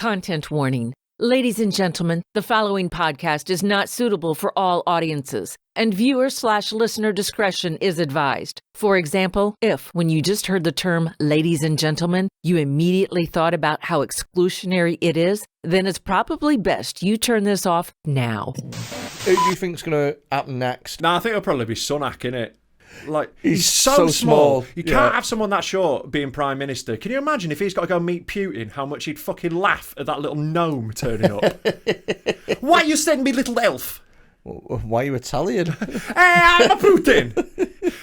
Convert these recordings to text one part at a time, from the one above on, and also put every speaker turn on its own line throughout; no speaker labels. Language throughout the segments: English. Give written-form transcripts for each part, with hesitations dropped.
Content warning. Ladies and gentlemen, the following podcast is not suitable for all audiences, and viewer/listener discretion is advised. For example, if, when you just heard the term ladies and gentlemen, you immediately thought about how exclusionary it is, then it's probably best you turn this off now.
Who do you think's going to happen next?
I think it'll probably be Sunak, innit? Like,
he's so small.
You can't have someone that short being Prime Minister. Can you imagine if he's got to go meet Putin, how much he'd fucking laugh at that little gnome turning up? Why you send me little elf?
Why are you Italian?
Hey, I'm a Putin.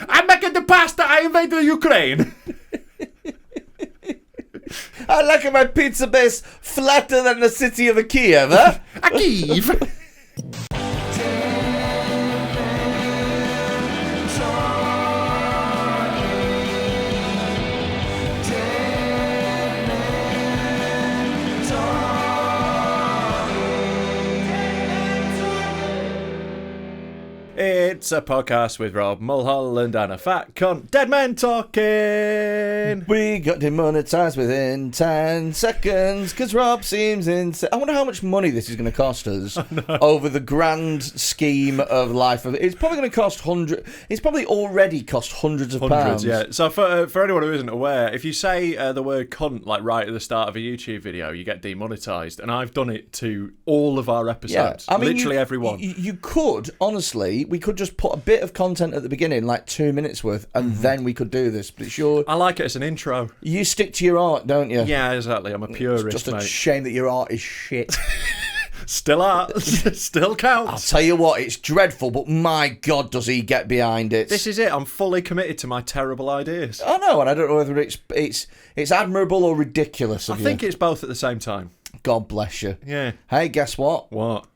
I'm making the pasta. I invaded Ukraine.
I like my pizza base flatter than the city of Kiev, huh?
A Kiev. It's a podcast with Rob Mulholland and a fat cunt. Dead men talking.
We got demonetised within 10 seconds because Rob seems insane. I wonder how much money this is going to cost us over the grand scheme of life. It's probably going to cost It's probably already cost hundreds of pounds.
Yeah. So for anyone who isn't aware, if you say the word cunt like right at the start of a YouTube video, you get demonetised. And I've done it to all of our episodes.
Yeah. I mean,
literally everyone.
You could, honestly, we could just put a bit of content at the beginning, like 2 minutes worth, and then we could do this. But it's
I like it as an intro.
You stick to your art, don't you?
Yeah, exactly. I'm a purist,
It's just a
mate.
shame that your art is shit.
Still art. Still counts.
I'll tell you what, it's dreadful, but my God, does he get behind it.
This is it. I'm fully committed to my terrible ideas.
I know, and I don't know whether it's admirable or ridiculous of
I think it's both at the same time.
God bless you.
Yeah.
Hey, guess what?
What?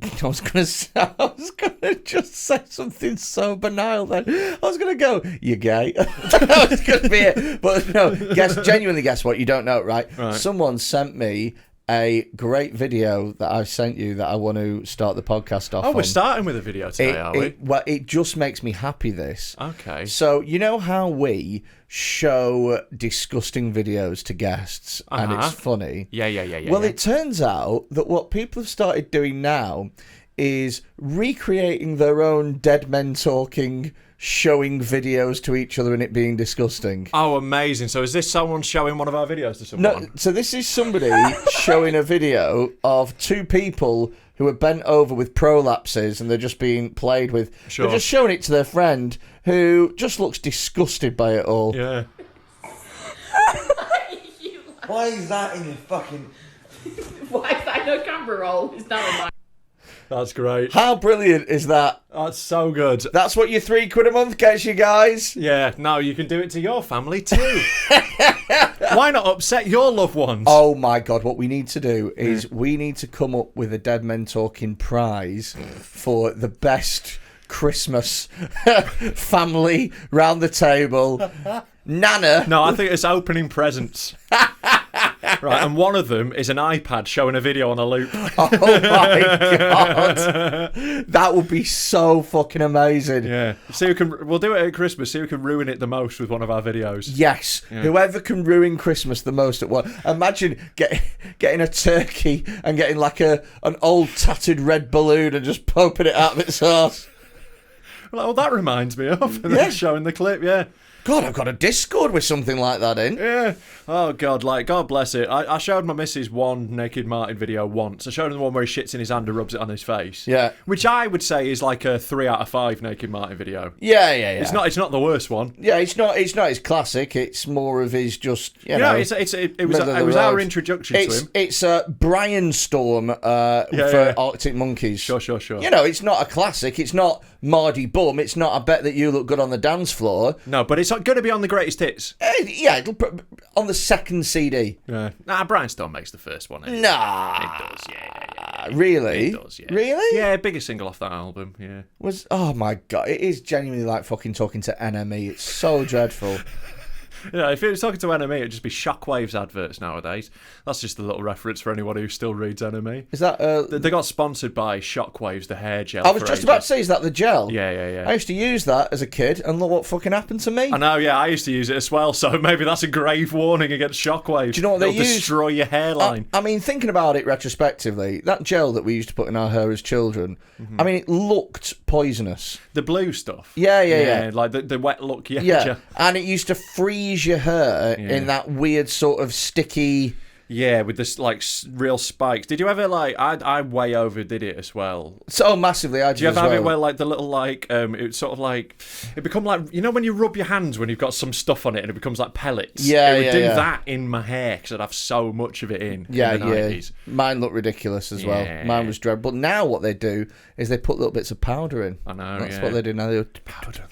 I was gonna just say something so banal then. I was gonna go, you gay. That was gonna be it. But no, genuinely guess what? You don't know, right? Someone sent me a great video that I've sent you that I want to start the podcast off on.
We're starting with a video today, are we?
Well, it just makes me happy, this.
Okay.
So, you know how we show disgusting videos to guests and it's funny?
Yeah.
Well, it turns out that what people have started doing now is recreating their own dead men talking, showing videos to each other and it being disgusting.
Oh, amazing. So is this someone showing one of our videos to someone?
No, so this is somebody showing a video of two people who are bent over with prolapses and they're just being played with.
Sure.
They're just showing it to their friend who just looks disgusted by it all.
Yeah.
Why is that in your fucking...
Why is that in a camera roll? It's not in my...
That's great.
How brilliant is that?
That's so good.
That's what your £3 a month gets you, guys.
Yeah, no, you can do it to your family too. Why not upset your loved ones?
Oh my God, what we need to do is we need to come up with a Dead Men Talking prize for the best Christmas family round the table. Nana.
No, I think it's opening presents. Right, and one of them is an iPad showing a video on a loop.
Oh my God. That would be so fucking amazing.
Yeah. We'll do it at Christmas, see who can ruin it the most with one of our videos.
Yes. Yeah. Whoever can ruin Christmas the most at one. Imagine getting a turkey and getting like an old tattered red balloon and just popping it out of its arse.
Well, that reminds me of. And then showing the clip, yeah.
God, I've got a Discord with something like that in.
Yeah. Oh, God, God bless it. I showed my missus one Naked Martin video once. I showed her the one where he shits in his hand and rubs it on his face.
Yeah.
Which I would say is like a 3 out of 5 Naked Martin video.
Yeah.
It's not the worst one.
Yeah, it's not his classic. It's more of his just,
it was our introduction to him.
It's Brian Storm for Arctic Monkeys.
Sure.
You know, it's not a classic. It's not Mardy Bum. It's not I Bet That You Look Good on the Dance Floor.
No, but it's going to be on the greatest hits.
Yeah, it'll put on the second CD.
Yeah. Nah, Brian Storm makes the first one. Anyway.
Nah.
It does, yeah.
Really?
It does, yeah.
Really?
Yeah, biggest single off that album, yeah.
Oh my God, it is genuinely like fucking talking to NME. It's so dreadful.
Yeah, if it was talking to NME, it'd just be Shockwaves adverts nowadays. That's just a little reference for anyone who still reads NME.
Is that...
They got sponsored by Shockwaves, the hair gel.
I was just about to say, is that the gel?
Yeah.
I used to use that as a kid, and look what fucking happened to me.
I know, yeah, I used to use it as well, so maybe that's a grave warning against Shockwaves.
Do you know what they use?
Destroy your hairline.
I mean, thinking about it retrospectively, that gel that we used to put in our hair as children, I mean, it looked poisonous.
The blue stuff.
Yeah.
Like the wet look.
Yeah, and it used to freeze your hair in that weird sort of sticky...
Yeah, with this like real spikes. Did you ever like? I way overdid it as well.
So massively, I did.
Do you ever
as
have
well.
it where like the little like it's sort of like it become like, you know, when you rub your hands when you've got some stuff on it and it becomes like pellets.
Yeah,
it would do that in my hair because I'd have so much of it in.
Yeah,
in the 90s.
Mine looked ridiculous as well. Mine was dread. But now what they do is they put little bits of powder in.
I know.
That's what they do now. They do
Powder,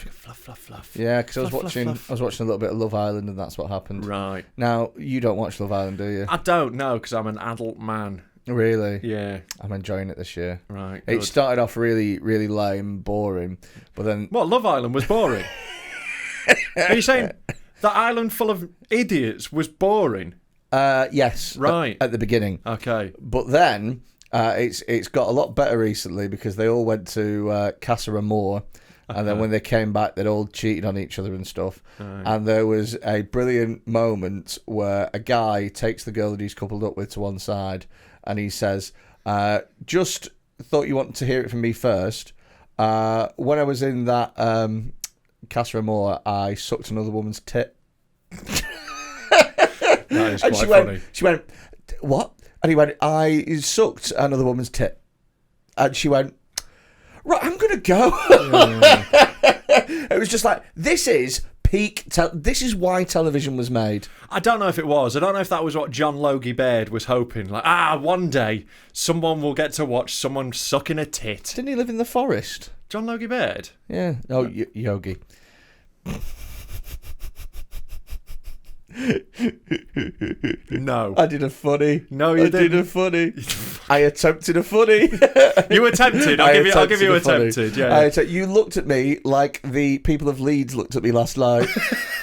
fluff.
Yeah, because I was
Fluff,
watching.
fluff.
I was watching a little bit of Love Island, and that's what happened.
Right.
Now you don't watch Love Island, do you?
I don't know because I'm an adult man.
Really?
Yeah.
I'm enjoying it this year.
Right.
It
good.
started off really, really lame, boring, but then
What, Love Island was boring? Are you saying that island full of idiots was boring?
yes,
Right.
at the beginning.
Okay.
But then it's got a lot better recently because they all went to Casa Amor, and then when they came back, they'd all cheated on each other and stuff.
Right.
And there was a brilliant moment where a guy takes the girl that he's coupled up with to one side, and he says, "Just thought you wanted to hear it from me first. When I was in that Casa Amor, I sucked another woman's tit."
That is
And
quite funny.
she went, "What?" And he went, "I sucked another woman's tit." And she went, "Right, I'm going to go." It was just like, this is peak. This is why television was made.
I don't know if it was. I don't know if that was what John Logie Baird was hoping. Like, one day someone will get to watch someone sucking a tit.
Didn't he live in the forest?
John Logie Baird?
Yeah. Oh, Yogi.
No.
I did a funny.
No, you
I did a
didn't.
funny. I attempted a funny.
You attempted. I'll give you attempted. Yeah.
You looked at me like the people of Leeds looked at me last night.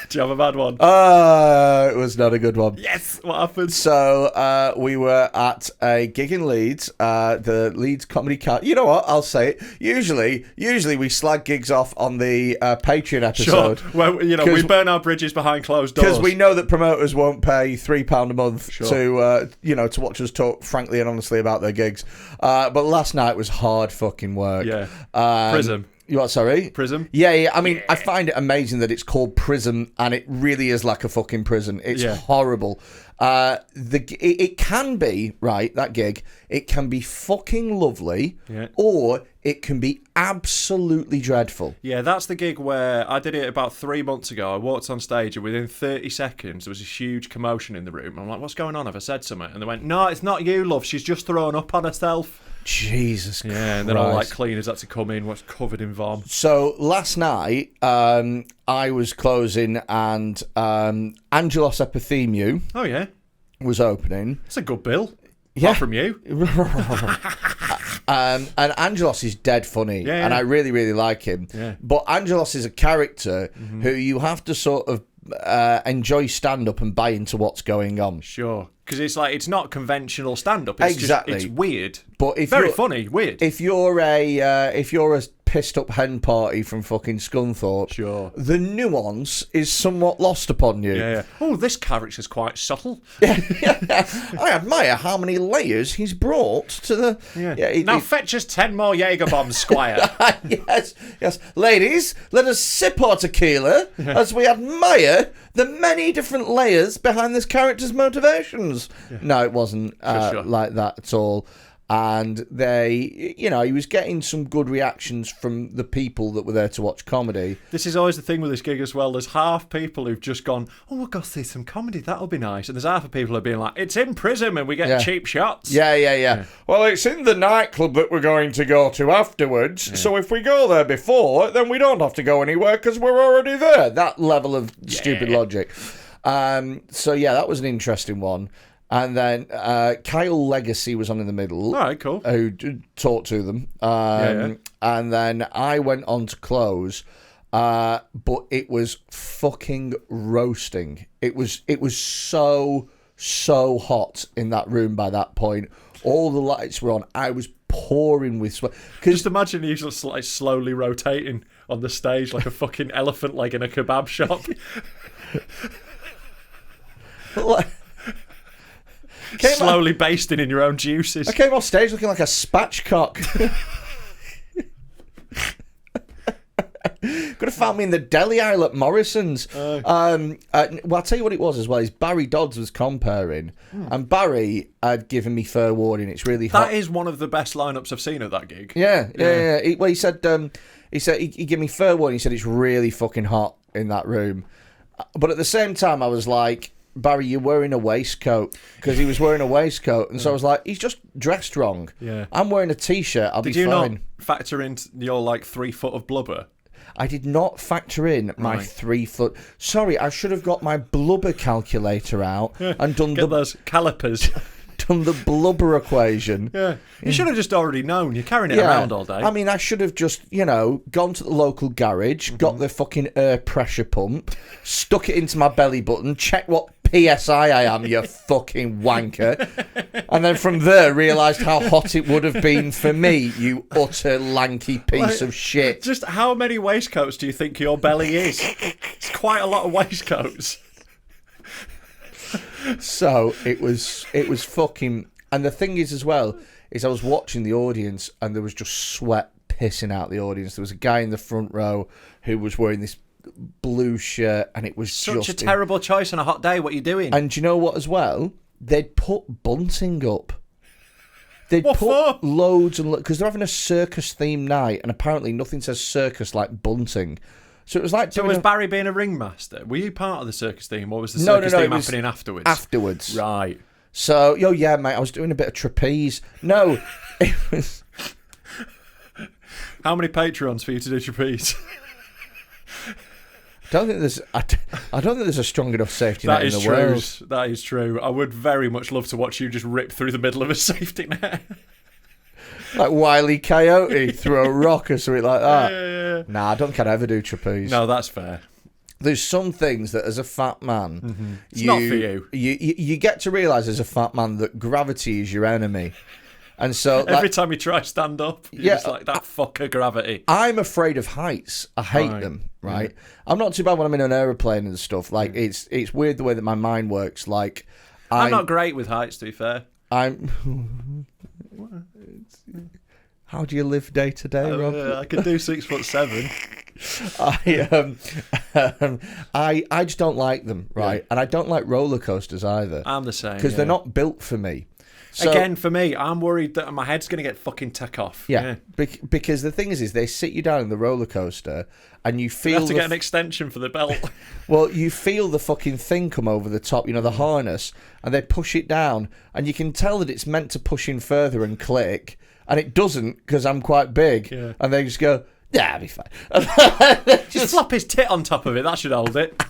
Do you have a bad one?
It was not a good one.
Yes. What happened?
So we were at a gig in Leeds, the Leeds Comedy Cat. You know what? I'll say it. Usually we slag gigs off on the Patreon episode.
Sure. Well, we burn our bridges behind closed doors.
Because we know that promoters won't pay £3 a month
Sure.
to watch us talk frankly and honestly about their gigs. But last night was hard fucking work.
Yeah.
Pryzm. You what? Sorry.
Pryzm.
Yeah. I mean, I find it amazing that it's called Pryzm, and it really is like a fucking prison. It's horrible. It can be right, that gig. It can be fucking lovely, or it can be absolutely dreadful.
Yeah, that's the gig where I did it about 3 months ago. I walked on stage and within 30 seconds there was a huge commotion in the room. I'm like, what's going on? Have I said something? And they went, no, it's not you, love. She's just thrown up on herself.
Jesus Christ.
Yeah, and then all like cleaners had to come in, was covered in vom.
So last night, I was closing and Angelos Epithemiou
Oh, yeah.
was opening.
It's a good bill.
Yeah.
Apart from you.
And Angelos is dead funny,
Yeah.
and I really, really like him.
Yeah.
But Angelos is a character who you have to sort of enjoy stand-up and buy into what's going on.
Sure. Because it's like, it's not conventional stand-up. It's
Exactly.
Just, it's weird.
But if
Very
you're-
funny, weird.
If you're a pissed up hen party from fucking Scunthorpe,
Sure.
the nuance is somewhat lost upon you.
Yeah. Oh, this character's quite subtle.
I admire how many layers he's brought to the.
Yeah. Now fetch us 10 more Jaeger bombs, Squire.
Yes. Ladies, let us sip our tequila as we admire the many different layers behind this character's motivations. No, it wasn't
Sure.
like that at all. And he was getting some good reactions from the people that were there to watch comedy.
This is always the thing with this gig as well. There's half people who've just gone, oh, we'll go see some comedy, that'll be nice. And there's half of people who are being like, it's in Pryzm and we get cheap shots.
Yeah. Well, it's in the nightclub that we're going to go to afterwards. So if we go there before, then we don't have to go anywhere because we're already there. That level of stupid logic. That was an interesting one. And then Kyle Legacy was on in the middle.
All right, cool.
Who talked to them. And then I went on to close. But it was fucking roasting. It was so hot in that room by that point. All the lights were on. I was pouring with sweat.
Just imagine you just like slowly rotating on the stage like a fucking elephant leg in a kebab shop. Slowly basting in your own juices.
I came off stage looking like a spatchcock. Could have found me in the deli aisle at Morrison's. Well, I'll tell you what it was as well. Is Barry Dodds was comparing, and Barry had given me fair warning. It's really hot.
That is one of the best lineups I've seen at that gig.
Yeah. He said he gave me fair warning. He said it's really fucking hot in that room, but at the same time, I was like, Barry, you're wearing a waistcoat, because he was wearing a waistcoat, and so I was like, he's just dressed wrong.
Yeah,
I'm wearing a t-shirt. I'll be fine.
Did you not factor in your like 3 foot of blubber?
I did not factor in my 3 foot. Sorry, I should have got my blubber calculator out and done
those calipers.
Done the blubber equation.
Yeah, you should have just already known. You're carrying it around all day.
I mean, I should have just, gone to the local garage, got the fucking air pressure pump, stuck it into my belly button, checked what PSI I am, you fucking wanker, and then from there realised how hot it would have been for me, you utter lanky piece of shit.
Just how many waistcoats do you think your belly is? It's quite a lot of waistcoats.
So it was fucking, and the thing is as well, is I was watching the audience and there was just sweat pissing out the audience. There was a guy in the front row who was wearing this blue shirt, and it was
such a terrible choice on a hot day. What are you doing?
And do you know what as well? They'd put bunting up. They'd
what
put
for?
Loads and because they're having a circus themed night, and apparently nothing says circus like bunting. So it was like.
So was Barry being a ringmaster? Were you part of the circus theme, or was the
No,
circus theme happening afterwards?
Afterwards,
right?
So, yeah, mate, I was doing a bit of trapeze. No, it was.
How many Patreons for you to do trapeze?
I don't think there's a strong enough safety net in the world.
That is true. I would very much love to watch you just rip through the middle of a safety net.
Like Wile E. Coyote through a rock or something like that. Yeah. Nah, I don't think I'd ever do trapeze.
No, that's fair.
There's some things that as a fat man,
it's not for you.
You get to realise as a fat man that gravity is your enemy. And so
every time you try to stand up, you're just like, that fucker gravity.
I'm afraid of heights. I hate them, right? Yeah. I'm not too bad when I'm in an aeroplane and stuff. Like, it's weird the way that my mind works. Like,
I'm not great with heights, to be fair.
How do you live day to day, Rob?
I could do 6'7".
I just don't like them, right? Yeah. And I don't like roller coasters either.
I'm the same.
Because they're not built for me.
So, again, for me, I'm worried that my head's going to get fucking took off.
Yeah. Because the thing is they sit you down in the roller coaster and you feel...
You have to get an extension for the belt.
Well, you feel the fucking thing come over the top, the harness, and they push it down, and you can tell that it's meant to push in further and click, and it doesn't because I'm quite big. Yeah. And they just go, yeah, I'll be fine.
Just flop his tit on top of it. That should hold it.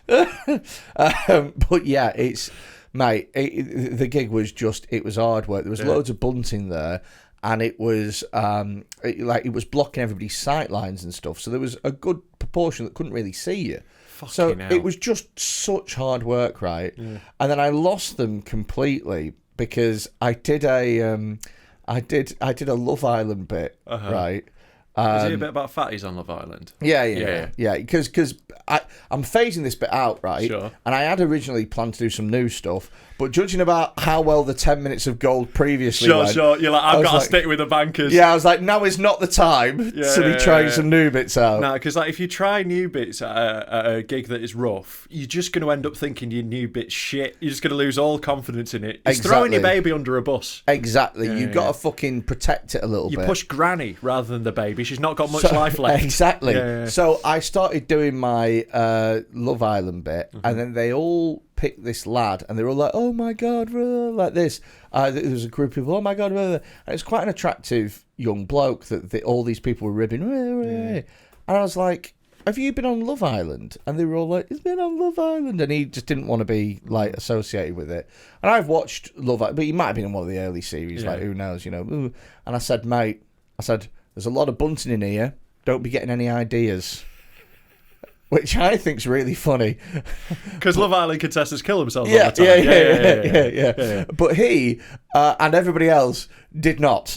But yeah, the gig was it was hard work. There was loads of bunting there, and it was it was blocking everybody's sight lines and stuff. So there was a good proportion that couldn't really see you.
Fucking hell.
It was just such hard work, right? Yeah. And then I lost them completely because I did a Love Island bit, right?
Is it a bit about fatties on Love Island?
Yeah. Because I'm phasing this bit out, right?
Sure.
And I had originally planned to do some new stuff, but judging about how well the 10 minutes of gold previously went...
Sure. You're like, I've got to stick with the bankers.
Yeah, I was like, now is not the time to be trying some new bits out.
No, because if you try new bits at a gig that is rough, you're just going to end up thinking your new bit's shit. You're just going to lose all confidence in it. It's throwing your baby under a bus.
Exactly. You've got to fucking protect it a little bit.
You push granny rather than the baby. She's not got much life left.
Exactly. Yeah. So I started doing my Love Island bit, and then they all picked this lad, and they were all like, "Oh my god," like this. There was a group of, "Oh my god," and it's quite an attractive young bloke that all these people were ribbing. And I was like, have you been on Love Island? And they were all like, he's been on Love Island. And he just didn't want to be, like, associated with it. And I've watched Love Island, but he might have been in one of the early series, like, who knows, you know. Ooh. And I said, mate, there's a lot of bunting in here. Don't be getting any ideas. Which I think's really funny.
Because Love Island contestants kill themselves all the time.
Yeah. But he and everybody else did not.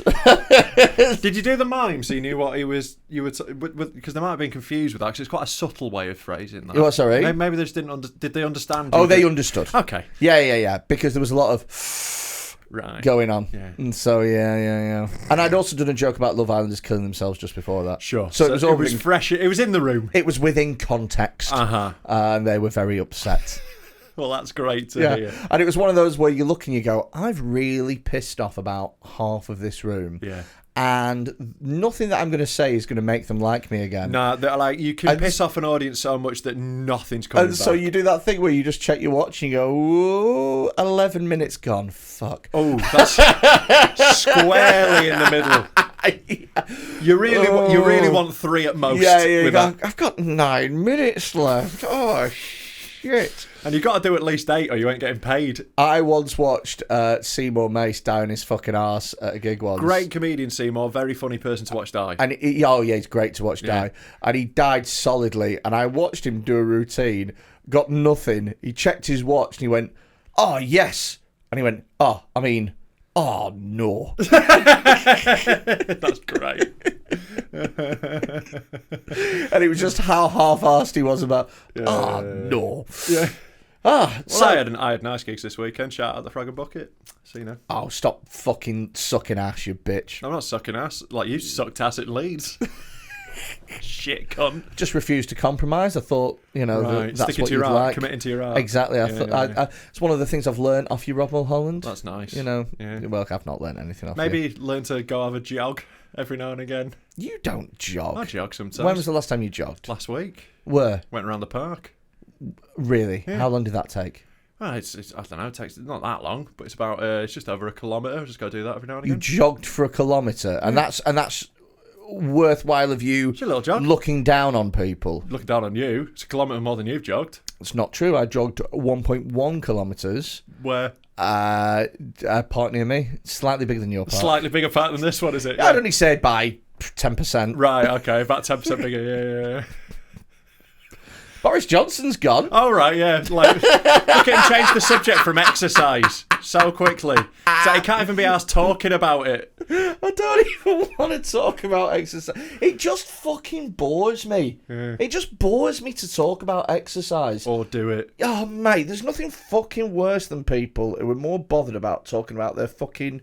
Did you do the mime so you knew what he was... Because they might have been confused with that, because it's quite a subtle way of phrasing that.
What, sorry?
Maybe they just didn't... Did they understand?
Oh, they understood.
Okay.
Yeah. Because there was a lot of... going on.
Yeah.
And so, yeah. And I'd also done a joke about Love Islanders killing themselves just before that.
Sure.
So it was
fresh. It was in the room.
It was within context. And they were very upset.
Well, that's great to hear.
And it was one of those where you look and you go, I've really pissed off about half of this room.
Yeah.
And nothing that I'm going to say is going to make them like me again.
No, like you can piss off an audience so much that nothing's coming back.
So you do that thing where you just check your watch and you go, ooh, 11 minutes gone. Fuck.
Oh, that's squarely in the middle. You really want 3 at most.
Yeah. I've got 9 minutes left. Oh, shit.
And you've got to do at least 8 or you ain't getting paid.
I once watched Seymour Mace die on his fucking arse at a gig once.
Great comedian, Seymour. Very funny person to watch die.
And he's great to watch die. And he died solidly. And I watched him do a routine, got nothing. He checked his watch and he went, oh, yes. And he went, oh no.
That's great.
And it was just how half-arsed he was about, no.
Yeah.
So
I had nice gigs this weekend. Shout out the Frog and Bucket. So you know.
Oh, stop fucking sucking ass, you bitch.
I'm not sucking ass. Like you sucked ass at Leeds. Shit cunt.
Just refused to compromise. I thought, that's
sticking
what
to your
you'd
art,
like.
committing to your art.
Exactly. It's one of the things I've learned off you, Rob Mulholland.
That's nice.
Well, I've not learned anything off you.
Maybe learn to go have a jog every now and again.
You don't jog.
I jog sometimes.
When was the last time you jogged?
Last week.
Where?
Went around the park.
Really?
Yeah.
How long did that take?
Well, it's I don't know. It takes not that long, but it's about it's just over a kilometre. I just got to do that every now and
You
again.
jogged for a kilometre, and that's worthwhile of you
It's a little jog.
looking down on people.
Looking down on you. It's a kilometre more than you've jogged.
It's not true. I jogged 1.1 kilometres.
Where?
A park near me, slightly bigger than your park.
Slightly bigger part than this one, is it?
Yeah. I'd only say by 10%.
Right, okay, about 10% bigger, yeah.
Boris Johnson's gone.
Oh, right, yeah. Like, look at him change the subject from exercise so quickly. So he can't even be asked talking about it.
I don't even want to talk about exercise. It just fucking bores me.
Yeah.
It just bores me to talk about exercise.
Or do it.
Oh, mate, there's nothing fucking worse than people who are more bothered about talking about their fucking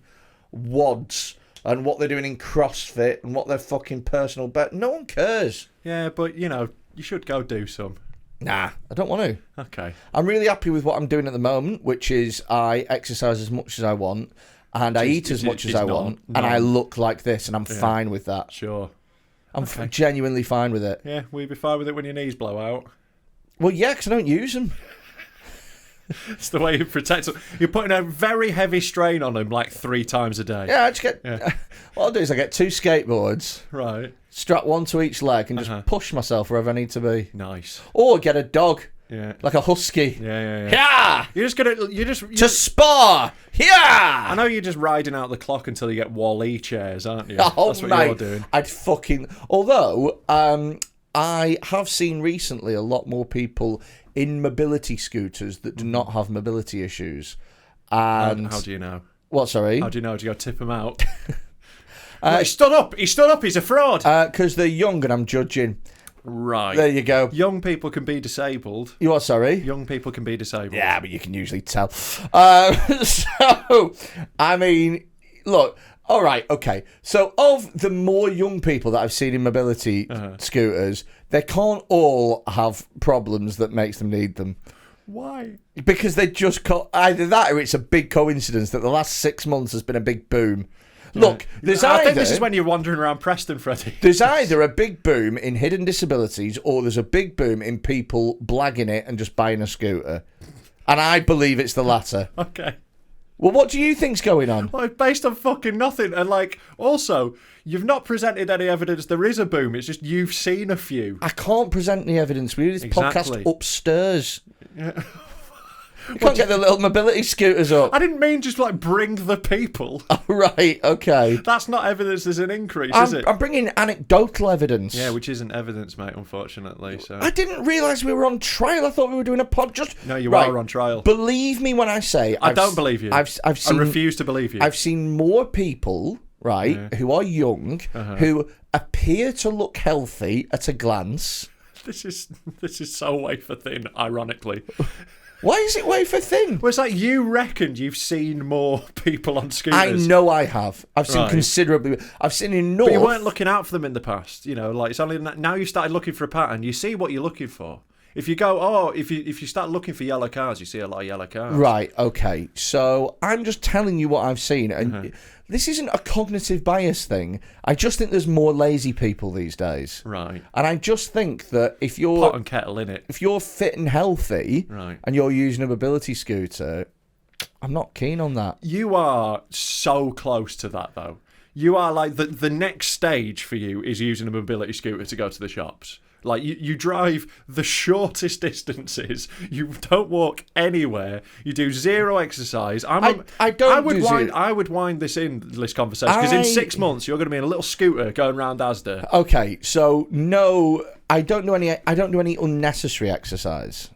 wads and what they're doing in CrossFit and what their fucking personal bet. No one cares.
Yeah, but, you should go do some.
Nah, I don't want to.
Okay.
I'm really happy with what I'm doing at the moment, which is I exercise as much as I want and I eat as much as I want and I look like this and I'm fine with that.
Sure.
I'm genuinely fine with it.
Yeah, will you be fine with it when your knees blow out?
Well, yeah, because I don't use them.
It's the way you protect them. You're putting a very heavy strain on them like 3 times a day.
Yeah, I just get... What I'll do is I get 2 skateboards,
Right.
strap one to each leg and just push myself wherever I need to be.
Nice.
Or get a dog,
Yeah.
like a husky.
Yeah.
Yeah!
You're just
To spar! Yeah!
I know you're just riding out the clock until you get Wall-E chairs, aren't you?
Oh,
That's what
mate,
you're doing.
I'd fucking... Although, I have seen recently a lot more people in mobility scooters that do not have mobility issues. And
How do you know?
What, sorry?
How do you know? Do you go tip him out? He stood up. He's a fraud.
Because they're young and I'm judging.
Right.
There you go.
Young people can be disabled.
You are sorry?
Young people can be disabled.
Yeah, but you can usually tell. So, I mean, look, all right, okay. So, of the more young people that I've seen in mobility scooters, they can't all have problems that makes them need them.
Why?
Because they just either that or it's a big coincidence that the last 6 months has been a big boom. Look, I
think this is when you're wandering around Preston, Freddy.
There's either a big boom in hidden disabilities or there's a big boom in people blagging it and just buying a scooter. And I believe it's the latter.
Okay.
Well, what do you think's going on?
Like, based on fucking nothing. And, like, also, you've not presented any evidence there is a boom. It's just you've seen a few.
I can't present the evidence. We do this podcast upstairs.
Yeah.
You can't get the little mobility scooters up.
I didn't mean just, like, bring the people.
Oh, right, okay.
That's not evidence there's an increase, is it?
I'm bringing anecdotal evidence.
Yeah, which isn't evidence, mate, unfortunately. So
I didn't realise we were on trial. I thought we were doing a pod.
No, you are on trial.
Believe me when I say...
I don't believe you.
I've seen,
I refuse to believe you.
I've seen more people, who are young, who appear to look healthy at a glance.
This is so wafer thin, ironically.
Why is it wafer thin?
Well, it's like you reckoned you've seen more people on scooters.
I know I have. I've seen considerably. I've seen enough.
But you weren't looking out for them in the past. You know, like it's only now you started looking for a pattern. You see what you're looking for. If you go, if you start looking for yellow cars, you see a lot of yellow cars.
Right. Okay. So I'm just telling you what I've seen, and this isn't a cognitive bias thing. I just think there's more lazy people these days.
Right.
And I just think that if you're
pot and kettle in it,
if you're fit and healthy,
right,
and you're using a mobility scooter, I'm not keen on that.
You are so close to that, though. You are like the next stage for you is using a mobility scooter to go to the shops. Like, you drive the shortest distances. You don't walk anywhere. You do zero exercise. I would wind this conversation, because in 6 months you're going to be in a little scooter going around Asda.
Okay, so no, I don't do any unnecessary exercise.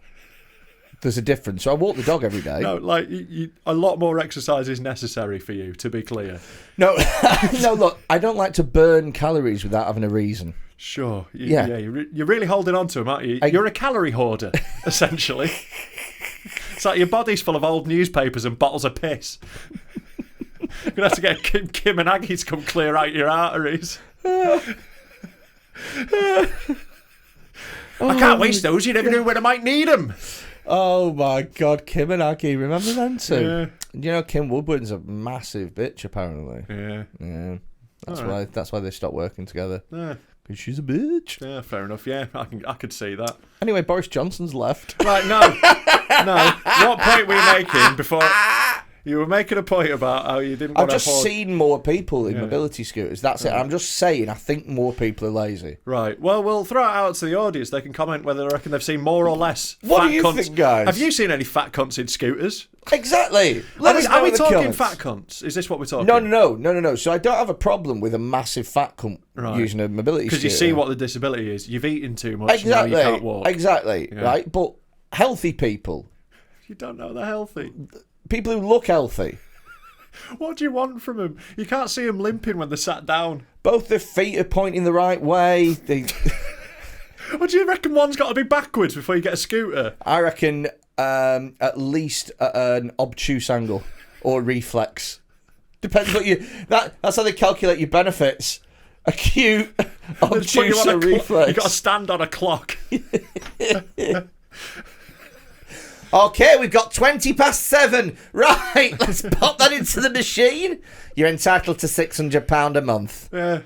There's a difference. So I walk the dog every day.
No, like a lot more exercise is necessary for you, to be clear.
No, no. Look, I don't like to burn calories without having a reason.
Sure. You're really holding on to them, aren't you? You're a calorie hoarder, essentially. It's like your body's full of old newspapers and bottles of piss. You're going to have to get Kim and Aggie to come clear out your arteries. I can't waste those. You never know when I might need them.
Oh, my God. Kim and Aggie. Remember them too? Yeah. You know, Kim Woodward's a massive bitch, apparently. Yeah. That's why they stopped working together. Yeah. Because she's a bitch.
Yeah, fair enough. Yeah, I could see that.
Anyway, Boris Johnson's left.
Right, no. What point were you making before? You were making a point about how you didn't want to...
I've just seen more people in mobility scooters. That's it. I'm just saying, I think more people are lazy.
Right. Well, we'll throw it out to the audience. They can comment whether they reckon they've seen more or less
What
fat
do you
cunts.
think, guys?
Have you seen any fat cunts in scooters?
Exactly.
Are we talking fat cunts? Is this what we're talking?
No. So I don't have a problem with a massive fat cunt using a mobility scooter.
Because you see what the disability is. You've eaten too much, and now you can't walk.
Exactly, right? But healthy people...
You don't know they're healthy.
People who look healthy.
What do you want from them? You can't see them limping when they're sat down.
Both their feet are pointing the right way.
What do you reckon one's got to be backwards before you get a scooter?
I reckon at least at an obtuse angle or reflex. Depends what you... That's how they calculate your benefits. Acute, obtuse, or reflex.
You've got to stand on a clock.
Okay, we've got 7:20. Right, let's pop that into the machine. You're entitled to £600 a month.
Yeah.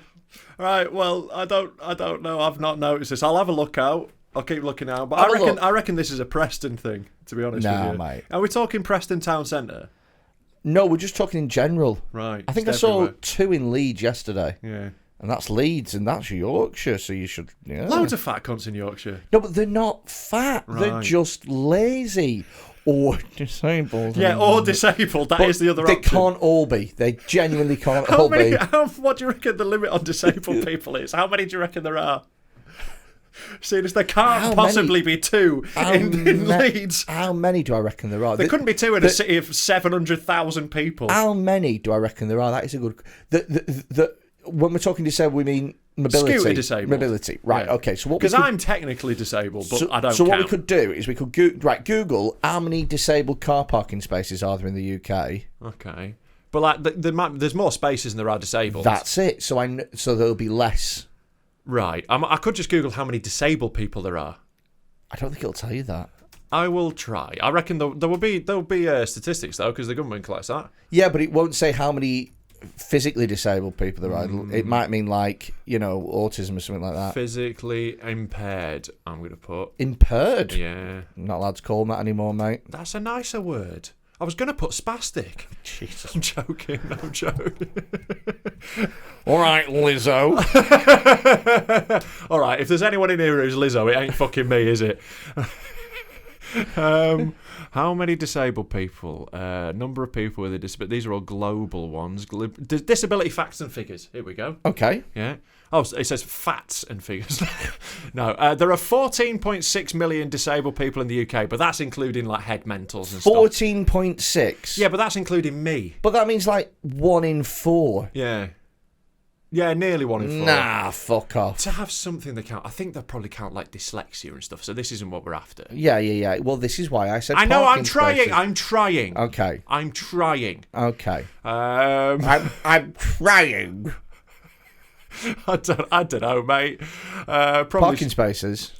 Right. Well, I don't know. I've not noticed this. I'll have a look out. I'll keep looking out. But I reckon this is a Preston thing, to be honest with you.
Mate.
Are we talking Preston town centre?
No, we're just talking in general.
Right.
I think I saw 2 in Leeds yesterday.
Yeah.
And that's Leeds, and that's Yorkshire, so you should... Yeah.
Loads of fat cunts in Yorkshire.
No, but they're not fat. Right. They're just lazy. Or disabled.
Yeah, or disabled. That is the other option.
They can't all be. They genuinely can't all be.
What do you reckon the limit on disabled people is? How many do you reckon there are? Seeing as there can't possibly be 2 in Leeds.
How many do I reckon there are?
There couldn't be 2 in a city of 700,000 people.
How many do I reckon there are? That is a good... When we're talking disabled, we mean mobility.
Scooter disabled.
Mobility. Right, yeah. Okay. So what?
Because I'm technically disabled, but I don't
So
count.
what we could do is we could Google how many disabled car parking spaces are there in the UK.
Okay. But like, there's more spaces than there are disabled.
That's it. So there'll be less.
Right. I could just Google how many disabled people there are.
I don't think it'll tell you that.
I will try. I reckon there'll be statistics though, because the government collects that.
Yeah, but it won't say how many physically disabled people there are. It might mean like, autism or something like that.
Physically impaired, I'm going to put.
Impaired?
Yeah.
I'm not allowed to call them that anymore, mate.
That's a nicer word. I was going to put spastic.
Jesus.
I'm joking. I'm joking.
All right, Lizzo.
All right, if there's anyone in here who's Lizzo, it ain't fucking me, is it? How many disabled people? Number of people with a disability. These are all global ones. Disability facts and figures. Here we go.
Okay.
Yeah. Oh, it says facts and figures. No, there are 14.6 million disabled people in the UK, but that's including like head mentals and stuff.
14.6.
Yeah, but that's including me.
But that means like 1 in 4.
Yeah. Yeah, nearly 1 in 4.
Nah, fuck off.
To have something that count, I think they'll probably count like dyslexia and stuff. So this isn't what we're after.
Yeah. Well, this is why I said.
I know.
parking spaces.
I'm trying.
Okay.
I'm trying.
Okay.
I'm
trying.
I don't know, mate. Probably
Parking spaces.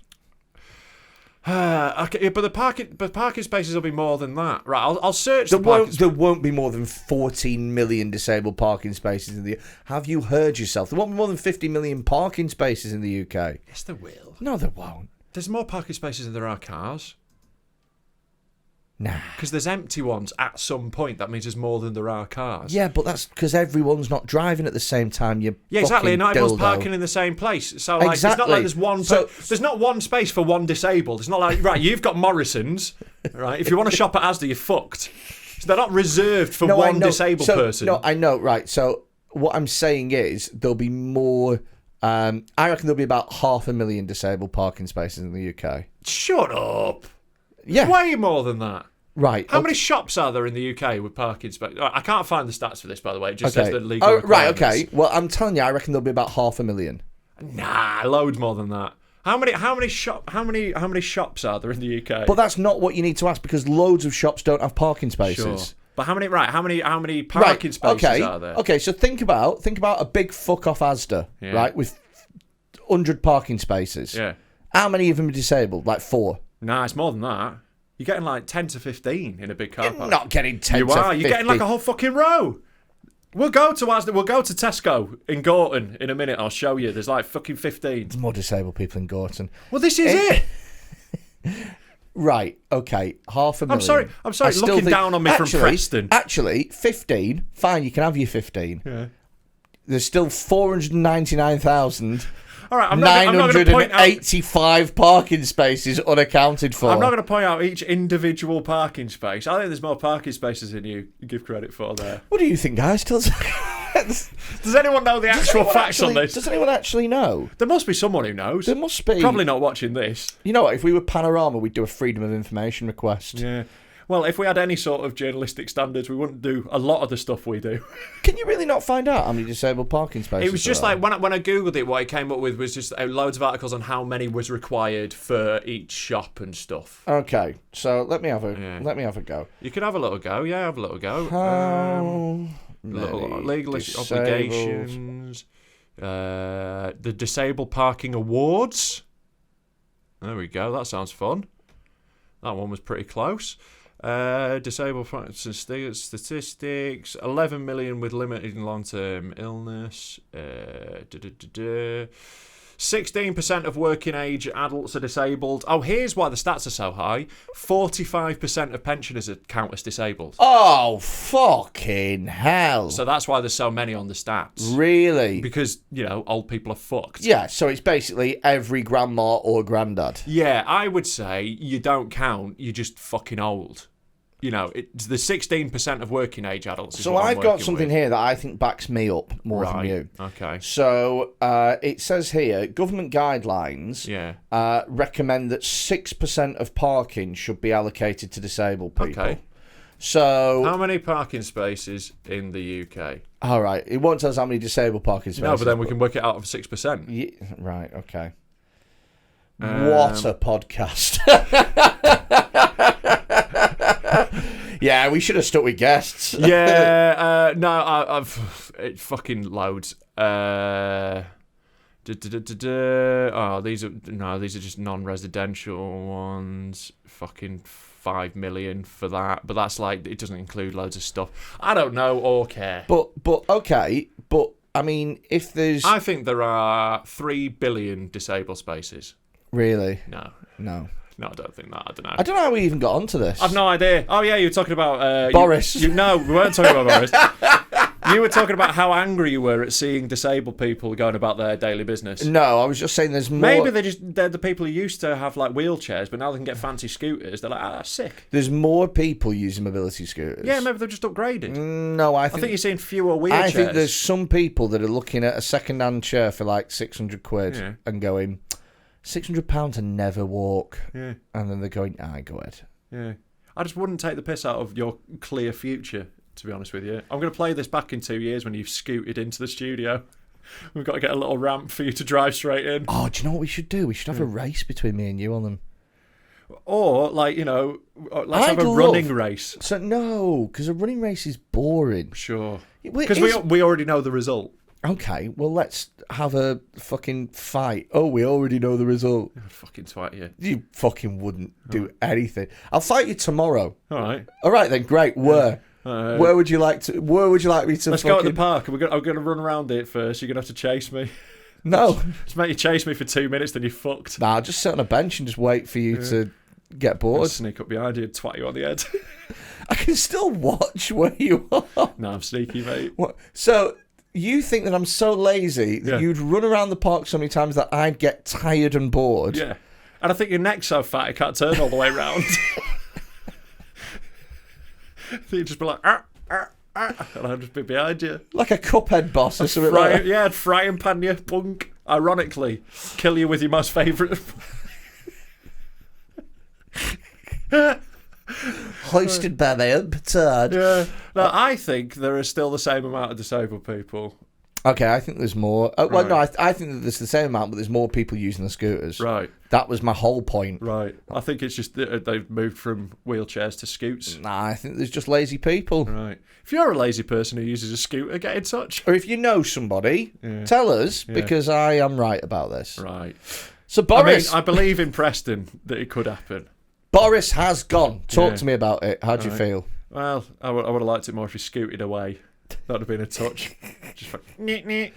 Okay, but the parking spaces will be more than that, right? I'll search.
There won't be more than 14 million disabled parking spaces in the. Have you heard yourself? There won't be more than 50 million parking spaces in the UK.
Yes, there will.
No, there won't.
There's more parking spaces than there are cars.
Nah.
Because there's empty ones at some point. That means there's more than there are cars.
Yeah, but that's because everyone's not driving at the same time.
Yeah, exactly. Not everyone's
dildo.
parking in the same place. So like,
Exactly.
it's not like there's one. There's not one space for one disabled. It's not like right. You've got Morrison's. Right. If you want to shop at Asda, you're fucked. So they're not reserved for one disabled person.
No, I know. Right. So what I'm saying is there'll be more. I reckon there'll be about 500,000 disabled parking spaces in the UK.
Shut up.
Yeah.
Way more than that.
Right.
How many shops are there in the UK with parking spaces? I can't find the stats for this, by the way. It just says the legal requirements.
Right, okay. Well, I'm telling you, I reckon there'll be about 500,000.
Nah, loads more than that. How many shops are there in the UK?
But that's not what you need to ask because loads of shops don't have parking spaces.
Sure. But how many parking spaces are there?
Okay, so think about a big fuck off Asda, right, with 100 parking spaces.
Yeah.
How many of them are disabled? Like 4.
Nah, it's more than that. You're getting like 10 to 15 in a big car park.
You're not getting 10
you
to 50.
You're getting like a whole fucking row. We'll go to Asda. We'll go to Tesco in Gorton in a minute. I'll show you. There's like fucking 15.
There's more disabled people in Gorton.
Well, this is it.
Right, okay, 500,000.
I'm sorry. Looking down on me from Preston.
Actually, 15. Fine, you can have your 15.
Yeah.
There's still 499,000.
All right, I'm not going to point out
985 parking spaces unaccounted for.
I'm not going to point out each individual parking space. I think there's more parking spaces than you give credit for there.
What do you think, guys? Does
anyone know the actual facts on this?
Does anyone actually know?
There must be someone who knows.
There must be.
Probably not watching this.
You know what? If we were Panorama, we'd do a Freedom of Information request.
Yeah. Well, if we had any sort of journalistic standards, we wouldn't do a lot of the stuff we do.
Can you really not find out how many disabled parking spaces
It was just like when I googled it, what it came up with was just loads of articles on how many was required for each shop and stuff.
Okay, so let me have a go.
You could have a little go, yeah, have a little go. Little legal obligations. The Disabled Parking Awards. There we go. That sounds fun. That one was pretty close. Disabled statistics. 11 million with limited and long-term illness. 16% of working age adults are disabled. Oh, here's why the stats are so high. 45% of pensioners count as disabled.
Oh, fucking hell.
So that's why there's so many on the stats.
Really?
Because, old people are fucked.
Yeah, so it's basically every grandma or granddad.
Yeah, I would say you don't count, you're just fucking old. It's the 16% of working age adults.
So I've got something here that I think backs me up more than you.
Okay.
So it says here, government guidelines recommend that 6% of parking should be allocated to disabled people.
Okay.
So
how many parking spaces in the UK?
All right. It won't tell us how many disabled parking spaces.
No, but then we can work it out of 6%.
Yeah, right, okay. What a podcast. Yeah, we should have stuck with guests.
Yeah, no, I've fucking loads. Oh, these are just non-residential ones. Fucking 5 million for that, but that's like it doesn't include loads of stuff. I don't know or care.
But okay, but I mean, if there's,
I think there are 3 billion disabled spaces.
Really?
No. No, I don't think that. I don't know.
I don't know how we even got onto this.
I've no idea. Oh, yeah, you were talking about...
Boris.
No, we weren't talking about Boris. You were talking about how angry you were at seeing disabled people going about their daily business.
No, I was just saying there's more...
Maybe they're the people who used to have, like, wheelchairs, but now they can get fancy scooters. They're like, that's sick.
There's more people using mobility scooters.
Yeah, maybe they've just upgraded.
No, I think
you're seeing fewer wheelchairs.
I think there's some people that are looking at a second-hand chair for like 600 quid and going, £600 to never walk. Yeah. And then they're going, go ahead. Yeah.
I just wouldn't take the piss out of your clear future, to be honest with you. I'm going to play this back in 2 years when you've scooted into the studio. We've got to get a little ramp for you to drive straight in.
Oh, do you know what we should do? We should have a race between me and you on them.
Or, like, you know, let's have a running race.
So no, because a running race is boring.
Sure. Because we already know the result.
Okay, well, let's have a fucking fight. Oh, we already know the result.
I'd fucking fight you.
You fucking wouldn't do anything. I'll fight you tomorrow.
All right.
All right then, great. Where? Where would you like me to?
Let's go at the park. I'm going to run around it first. You're going to have to chase me.
No.
Just make you chase me for 2 minutes, then you're fucked.
Nah, I'll just sit on a bench and just wait for you to get bored.
I'll sneak up behind you and twat you on the head.
I can still watch where you are.
No, I'm sneaky, mate.
What? So you think that I'm so lazy that you'd run around the park so many times that I'd get tired and bored?
Yeah. And I think your neck's so fat it can't turn all the way around. You'd just be like, and I'd just be behind you.
Like a Cuphead boss or something like that.
Yeah, I'd frying pan you, punk. Ironically, kill you with your most favourite...
Hoisted by my own petard.
Yeah. No, I think there are still the same amount of disabled people.
Okay, I think there's more. Well, no, I think that there's the same amount, but there's more people using the scooters.
Right.
That was my whole point.
Right. I think it's just that they've moved from wheelchairs to scoots.
Nah, I think there's just lazy people.
Right. If you're a lazy person who uses a scooter, get in touch.
Or if you know somebody, tell us, because I am right about this.
Right.
So Boris...
I believe in Preston that it could happen.
Boris has gone. Talk to me about it. How do you feel?
Well, I would have liked it more if he scooted away. That would have been a touch. Just like, nee.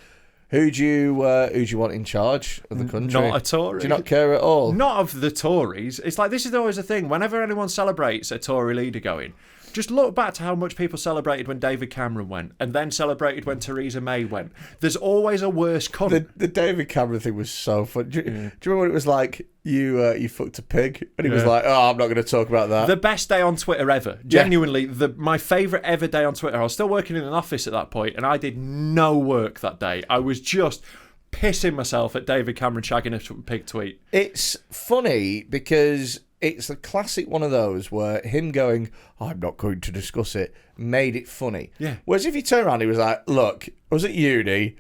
Who do you want in charge of the country?
Not a Tory.
Do you not care at all?
Not of the Tories. It's like, this is always a thing. Whenever anyone celebrates a Tory leader going, just look back to how much people celebrated when David Cameron went, and then celebrated when Theresa May went. There's always a worse cunt.
The David Cameron thing was so fun. Do you remember what it was like? You fucked a pig, and he was like, "Oh, I'm not going to talk about that."
The best day on Twitter ever. Genuinely, my favourite ever day on Twitter. I was still working in an office at that point, and I did no work that day. I was just pissing myself at David Cameron shagging a pig tweet.
It's funny because it's a classic one of those where him going, "I'm not going to discuss it," made it funny.
Yeah.
Whereas if you turn around, he was like, "Look, I was at uni.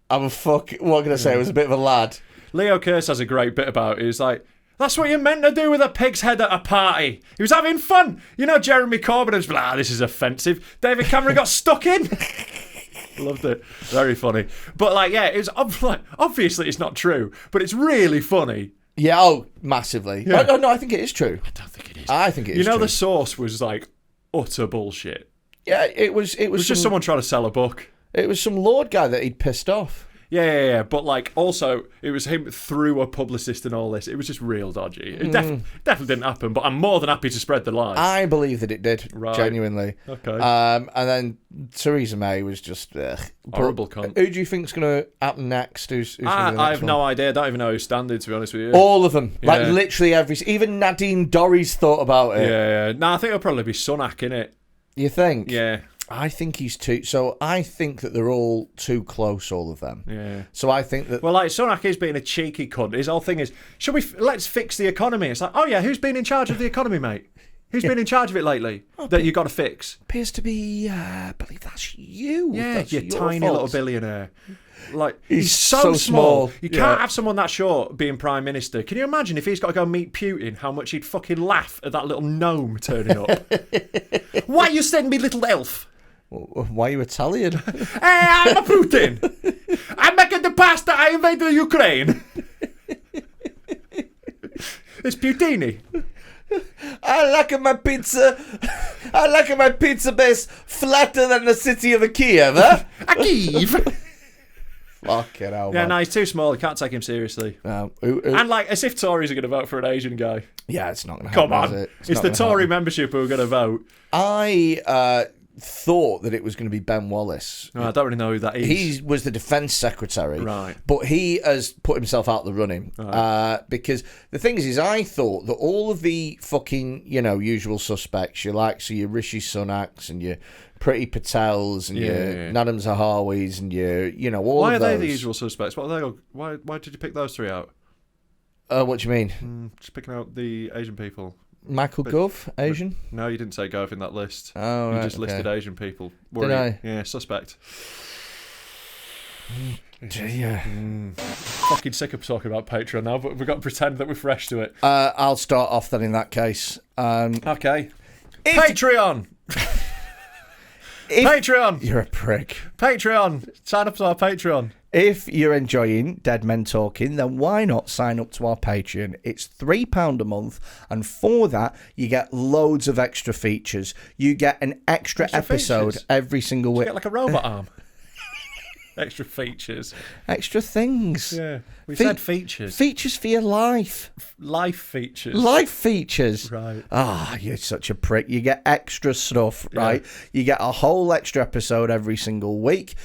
What can I say? I was a bit of a lad."
Leo Kearse has a great bit about it. He's like, that's what you're meant to do with a pig's head at a party. He was having fun. You know, Jeremy Corbyn was like, this is offensive. David Cameron got stuck in. Loved it. Very funny. But, like, yeah, it's obviously it's not true, but it's really funny.
Yeah, massively.
Yeah.
No, I think it is true.
I don't think it is.
I think it is
true.
true.
The source was, like, utter bullshit.
Yeah, it was
just someone trying to sell a book.
It was some Lord guy that he'd pissed off.
Yeah. But, like, also, it was him through a publicist and all this. It was just real dodgy. It definitely didn't happen, but I'm more than happy to spread the lie.
I believe that it did, genuinely.
Okay.
And then Theresa May was just...
horrible cunt.
Who do you think's going to happen next? Who's
I have no idea. I don't even know who's standing, to be honest with you.
All of them.
Yeah.
Like, literally every... Even Nadine Dorries thought about it.
Yeah. No, I think it'll probably be Sunak, innit?
You think?
Yeah.
I think he's too... So I think that they're all too close, all of them.
Yeah.
So I think that...
Well, like, Sunak is being a cheeky cunt. His whole thing is, let's fix the economy. It's like, oh yeah, who's been in charge of the economy, mate? Who's been in charge of it lately that you got to fix?
Appears to be... I believe that's you.
Yeah,
that's
you tiny
fault.
little billionaire. Like,
He's
so small. You can't
Yeah.
have someone that short being prime minister. Can you imagine if he's got to go meet Putin, how much he'd fucking laugh at that little gnome turning up? Why you send me little elf?
Why are you Italian?
Hey, I'm a Putin. I'm making the pasta. I invaded Ukraine. It's Putini.
I like my pizza base flatter than the city of Kiev, huh?
A Kiev.
Fucking hell,
Yeah,
man.
no, he's too small. You can't take him seriously. And like, as if Tories are going to vote for an Asian guy.
Yeah, it's not going to
Come
happen,
on.
is it?
It's
not
the
gonna
Tory
happen.
membership who are going to vote.
I thought that it was going to be Ben Wallace.
No, I don't really know who that is.
He was the defence secretary,
Right.
But he has put himself out the running because the thing is I thought that all of the fucking usual suspects, your likes of your Rishi Sunaks and your Priti Patels and your Nadam Zahawis and your all
Why
of
are
those.
they the usual suspects? What are they? Why did you pick those three out?
What do you mean?
Just picking out the Asian people.
Michael Gove, Asian?
No, you didn't say Gove in that list.
Oh,
You
right,
just listed
okay.
Asian people.
Did I?
Yeah, suspect.
Yeah.
Fucking sick of talking about Patreon now, but we've got to pretend that we're fresh to it.
I'll start off then in that case.
Okay. Patreon! Patreon!
You're a prick.
Patreon! Sign up to our Patreon.
If you're enjoying Dead Men Talking, then why not sign up to our Patreon? It's £3 a month, and for that, you get loads of extra features. You get an extra episode
features?
every single
You
week.
get like a robot arm. Extra features.
Extra things.
Yeah. We
Fe-
said features.
Features for your life.
Life features.
Life features.
Right.
You're such a prick. You get extra stuff, right? You get a whole extra episode every single week,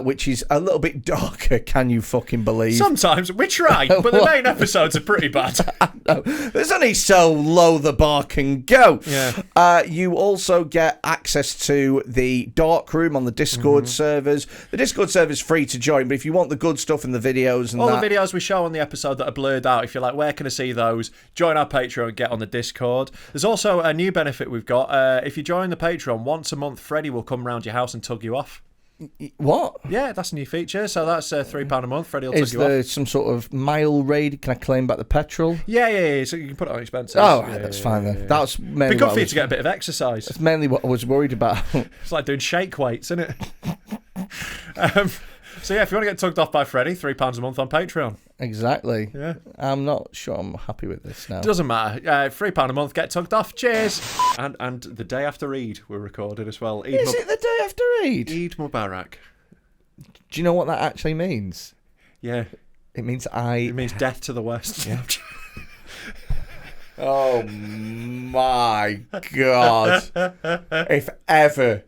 which is a little bit darker, can you fucking believe?
Sometimes we try, but the main episodes are pretty bad.
No, there's only so low the bar can go.
Yeah.
You also get access to the dark room on the Discord servers. The Discord server's free to join, but if you want the good stuff and the videos and
All
that,
the videos we show on the episode that are blurred out, if you're like, where can I see those? Join our Patreon and get on the Discord. There's also a new benefit we've got. If you join the Patreon, once a month, Freddy will come round your house and tug you off.
what?
Yeah, that's a new feature. So that's £3 a month. Freddie will tug
Is
you off.
there some sort of mile raid? Can I claim back the petrol?
Yeah. So you can put it on expenses.
Oh,
Yeah,
that's
yeah,
fine
yeah,
then.
yeah.
That's mainly
It'd be good
what
for
I
you
was,
to get a bit of exercise.
that's mainly what I was worried about.
It's like doing shake weights, isn't it? So yeah, if you want to get tugged off by Freddie, £3 a month on Patreon.
Exactly.
Yeah.
I'm not sure I'm happy with this now.
Doesn't matter. £3 a month, get tugged off. Cheers. And the day after Eid, we're recorded as well.
Is it the day after Eid?
Eid Mubarak.
Do you know what that actually means?
Yeah.
It means
It means death to the West. Yeah.
Oh my God. If ever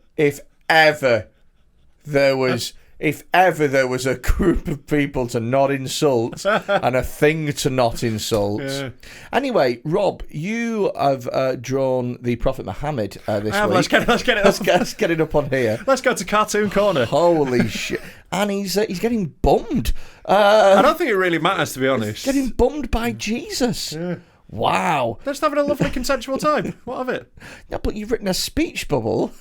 there was a group of people to not insult and a thing to not insult.
Yeah.
Anyway, Rob, you have drawn the Prophet Muhammad this week.
Let's get it.
Let's get it up on here.
Let's go to Cartoon Corner.
Holy shit. And he's getting bummed.
I don't think it really matters, to be honest.
Getting bummed by Jesus.
Yeah.
Wow.
They're just having a lovely consensual time. What of it?
No, but you've written a speech bubble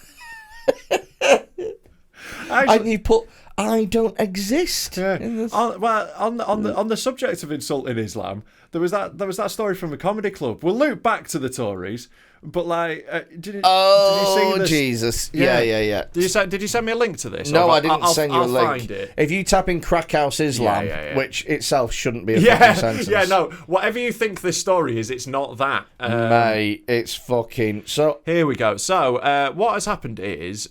Actually,
and you put "I don't exist."
yeah.
in this.
On the subject of insulting Islam, there was that story from the comedy club. We'll loop back to the Tories, but like, did you see this?
Jesus! Yeah.
Did you send me a link to this?
No,
Or
I didn't send you a
I'll
link.
Find it.
If you tap in "crack house Islam,"
Yeah.
which itself shouldn't be a fucking sentence.
Yeah, no. Whatever you think this story is, it's not that.
Mate, it's fucking so.
Here we go. So, what has happened is,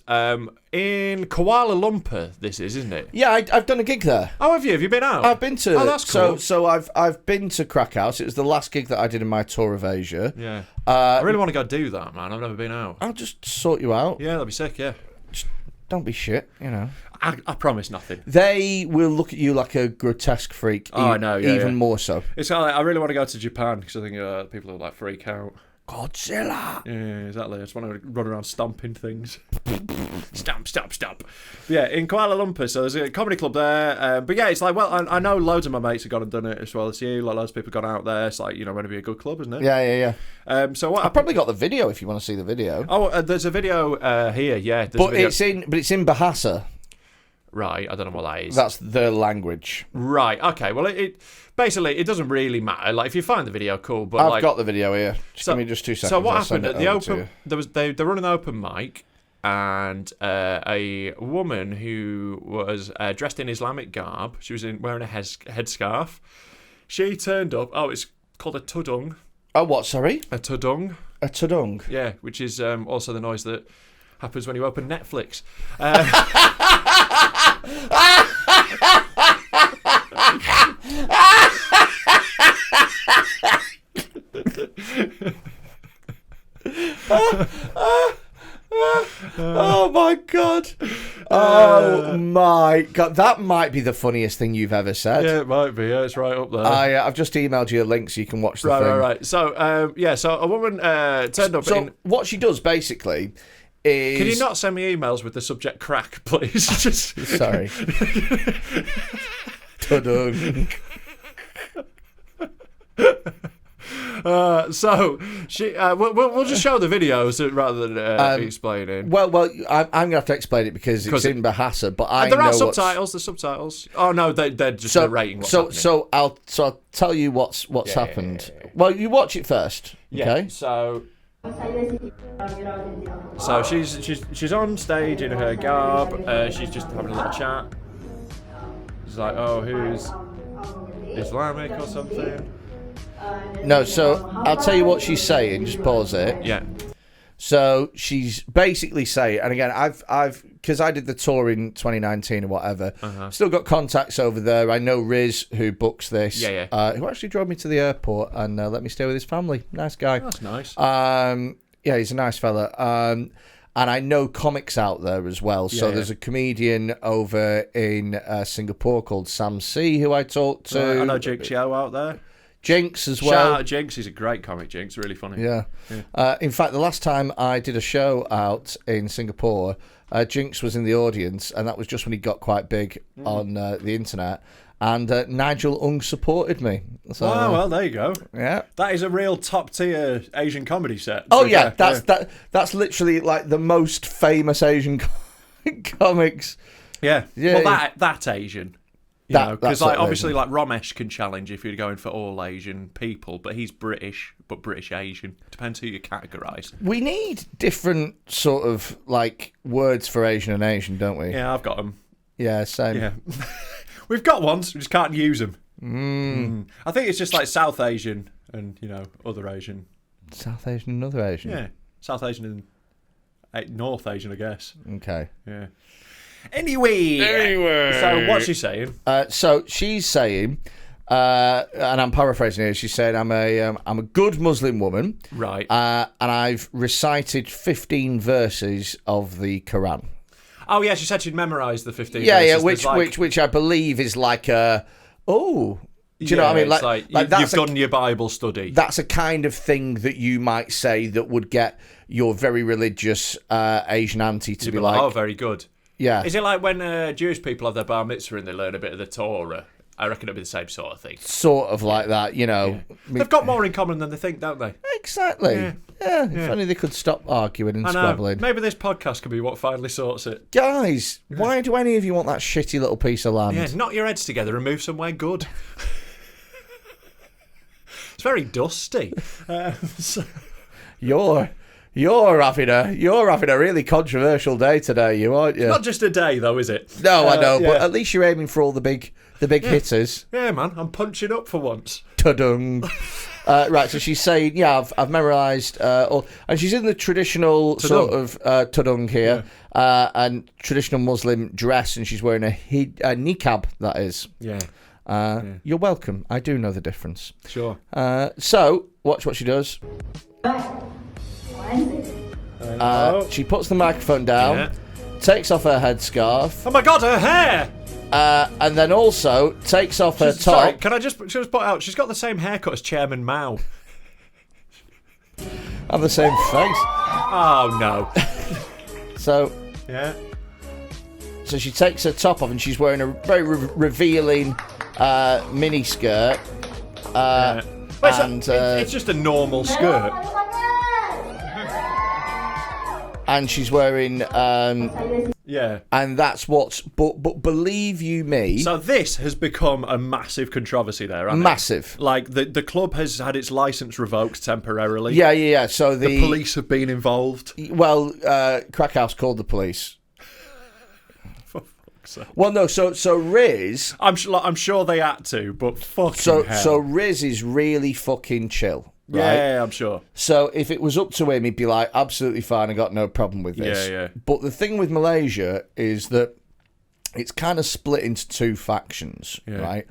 in Kuala Lumpur, this is, isn't it?
Yeah, I've done a gig there.
Oh, have you? Have you been out?
I've been to.
Oh, that's cool.
So I've been to Crack House. It was the last gig that I did in my tour of Asia.
Yeah. I really want to go do that, man. I've never been out.
I'll just sort you out.
Yeah, that'd be sick. Yeah.
Don't be shit, you know.
I promise nothing.
They will look at you like a grotesque freak.
Oh, I know, yeah,
even
yeah.
more so.
It's kind of like, I really want to go to Japan because I think people will like freak out.
Godzilla.
Yeah, exactly. I just want to run around stomping things. Stomp. But yeah, in Kuala Lumpur, so there's a comedy club there. But yeah, it's like, well, I know loads of my mates have gone and done it as well as you. Like, loads of people have gone out there. It's like, going to be a good club, isn't it?
Yeah.
So what?
I've probably got the video if you want to see the video.
Oh, there's a video here. Yeah, there's a
But
video.
it's in Bahasa.
Right. I don't know what that is.
That's their language.
Right. Okay. Well, it basically it doesn't really matter. Like, if you find the video, cool. But
I've got the video here. Give me just 2 seconds.
So what
I'll
happened
send
at
it
the
over to
open?
you.
They're running an open mic, and a woman who was dressed in Islamic garb. She was wearing a headscarf. She turned up. Oh, it's called a tudung.
Oh, what? Sorry,
A tudung.
a tudung.
Yeah, which is also the noise that happens when you open Netflix.
Oh my god! Oh my god! That might be the funniest thing you've ever said.
Yeah, it might be. Yeah, it's right up there.
I've just emailed you a link so you can watch the thing.
Right. So, so a woman turned up.
So what she does basically is.
Can you not send me emails with the subject crack, please? Just
Sorry. Ta-dum.
So she, we'll just show the videos rather than explaining.
Well, I'm going to have to explain it because it's in Bahasa, but I
there
know
are subtitles. The subtitles. Oh no, they're just narrating what's happening.
So I'll tell you what's happened.
Yeah.
Well, you watch it first. Okay.
So she's on stage in her garb. She's just having a little chat. She's like, oh, who's Islamic or something?
No, so I'll tell you what she's saying. Just pause it.
Yeah.
So she's basically saying, and again, I've because I did the tour in 2019 or whatever. Still got contacts over there. I know Riz, who books this. Who actually drove me to the airport and let me stay with his family. Nice guy.
That's nice.
Yeah, he's a nice fella. And I know comics out there as well. So there's a comedian over in Singapore called Sam C, who I talked to.
I know Jinx Yo out there.
Jinx as well.
Shout out Jinx, he's a great comic, Jinx, really funny.
Yeah. In fact, the last time I did a show out in Singapore, Jinx was in the audience, and that was just when he got quite big on the internet. And Nigel Ung supported me. So,
oh, well, there you go.
Yeah.
That is a real top-tier Asian comedy set.
Oh, yeah. That's literally like the most famous Asian comics.
Yeah. Well, that Asian. Because obviously, like Ramesh can challenge if you're going for all Asian people, but he's British, but British Asian. Depends who you categorise.
We need different sort of like words for Asian and Asian, don't we?
Yeah, I've got them.
Yeah, same.
Yeah, we've got ones, we just can't use them. I think it's just like South Asian and other Asian.
South Asian and other Asian.
Yeah, South Asian and North Asian, I guess.
Okay.
Yeah. Anyway. So what's she saying?
So she's saying, and I'm paraphrasing here. She's saying, "I'm a good Muslim woman,
right?
And I've recited 15 verses of the Quran."
Oh yeah, she said she'd memorised the 15.
Yeah,
verses.
which I believe is like a Do you know what I mean?
Like you've done your Bible study.
That's a kind of thing that you might say that would get your very religious Asian auntie to be like,
"Oh, very good."
Yeah.
Is it like when Jewish people have their bar mitzvah and they learn a bit of the Torah? I reckon it'll be the same sort of thing.
Sort of like that,
Yeah. They've got more in common than they think, don't they?
Exactly. Yeah. If only they could stop arguing and squabbling.
Maybe this podcast could be what finally sorts it.
Guys, why do any of you want that shitty little piece of land?
Yeah, knock your heads together and move somewhere good. It's very dusty.
You're having a really controversial day today, aren't you?
Not just a day though, is it?
No, I know, but at least you're aiming for all the big hitters.
Yeah, man, I'm punching up for once.
Ta-dung. Right, so she's saying, I've memorised, and she's in the traditional sort of ta-dung here, and traditional Muslim dress, and she's wearing a niqab, that is.
Yeah.
You're welcome. I do know the difference.
Sure.
So, watch what she does. She puts the microphone down, takes off her headscarf.
Oh my God, her hair!
And then also takes off her top.
Sorry, can I just put out? She's got the same haircut as Chairman Mao.
And the same face.
Oh no.
So she takes her top off and she's wearing a very revealing mini skirt.
It's just a normal skirt.
And she's wearing and that's what's but believe you me,
so this has become a massive controversy there, hasn't
massive
it? Like the club has had its license revoked temporarily.
Yeah. So
the police have been involved.
Well, Crackhouse called the police.
For fuck's sake.
Well, no. So Riz,
I'm sure they had to, but fucking hell.
So Riz is really fucking chill. Right?
Yeah, I'm sure.
So if it was up to him, he'd be like, absolutely fine, I got no problem with this.
Yeah.
But the thing with Malaysia is that it's kind of split into two factions, right?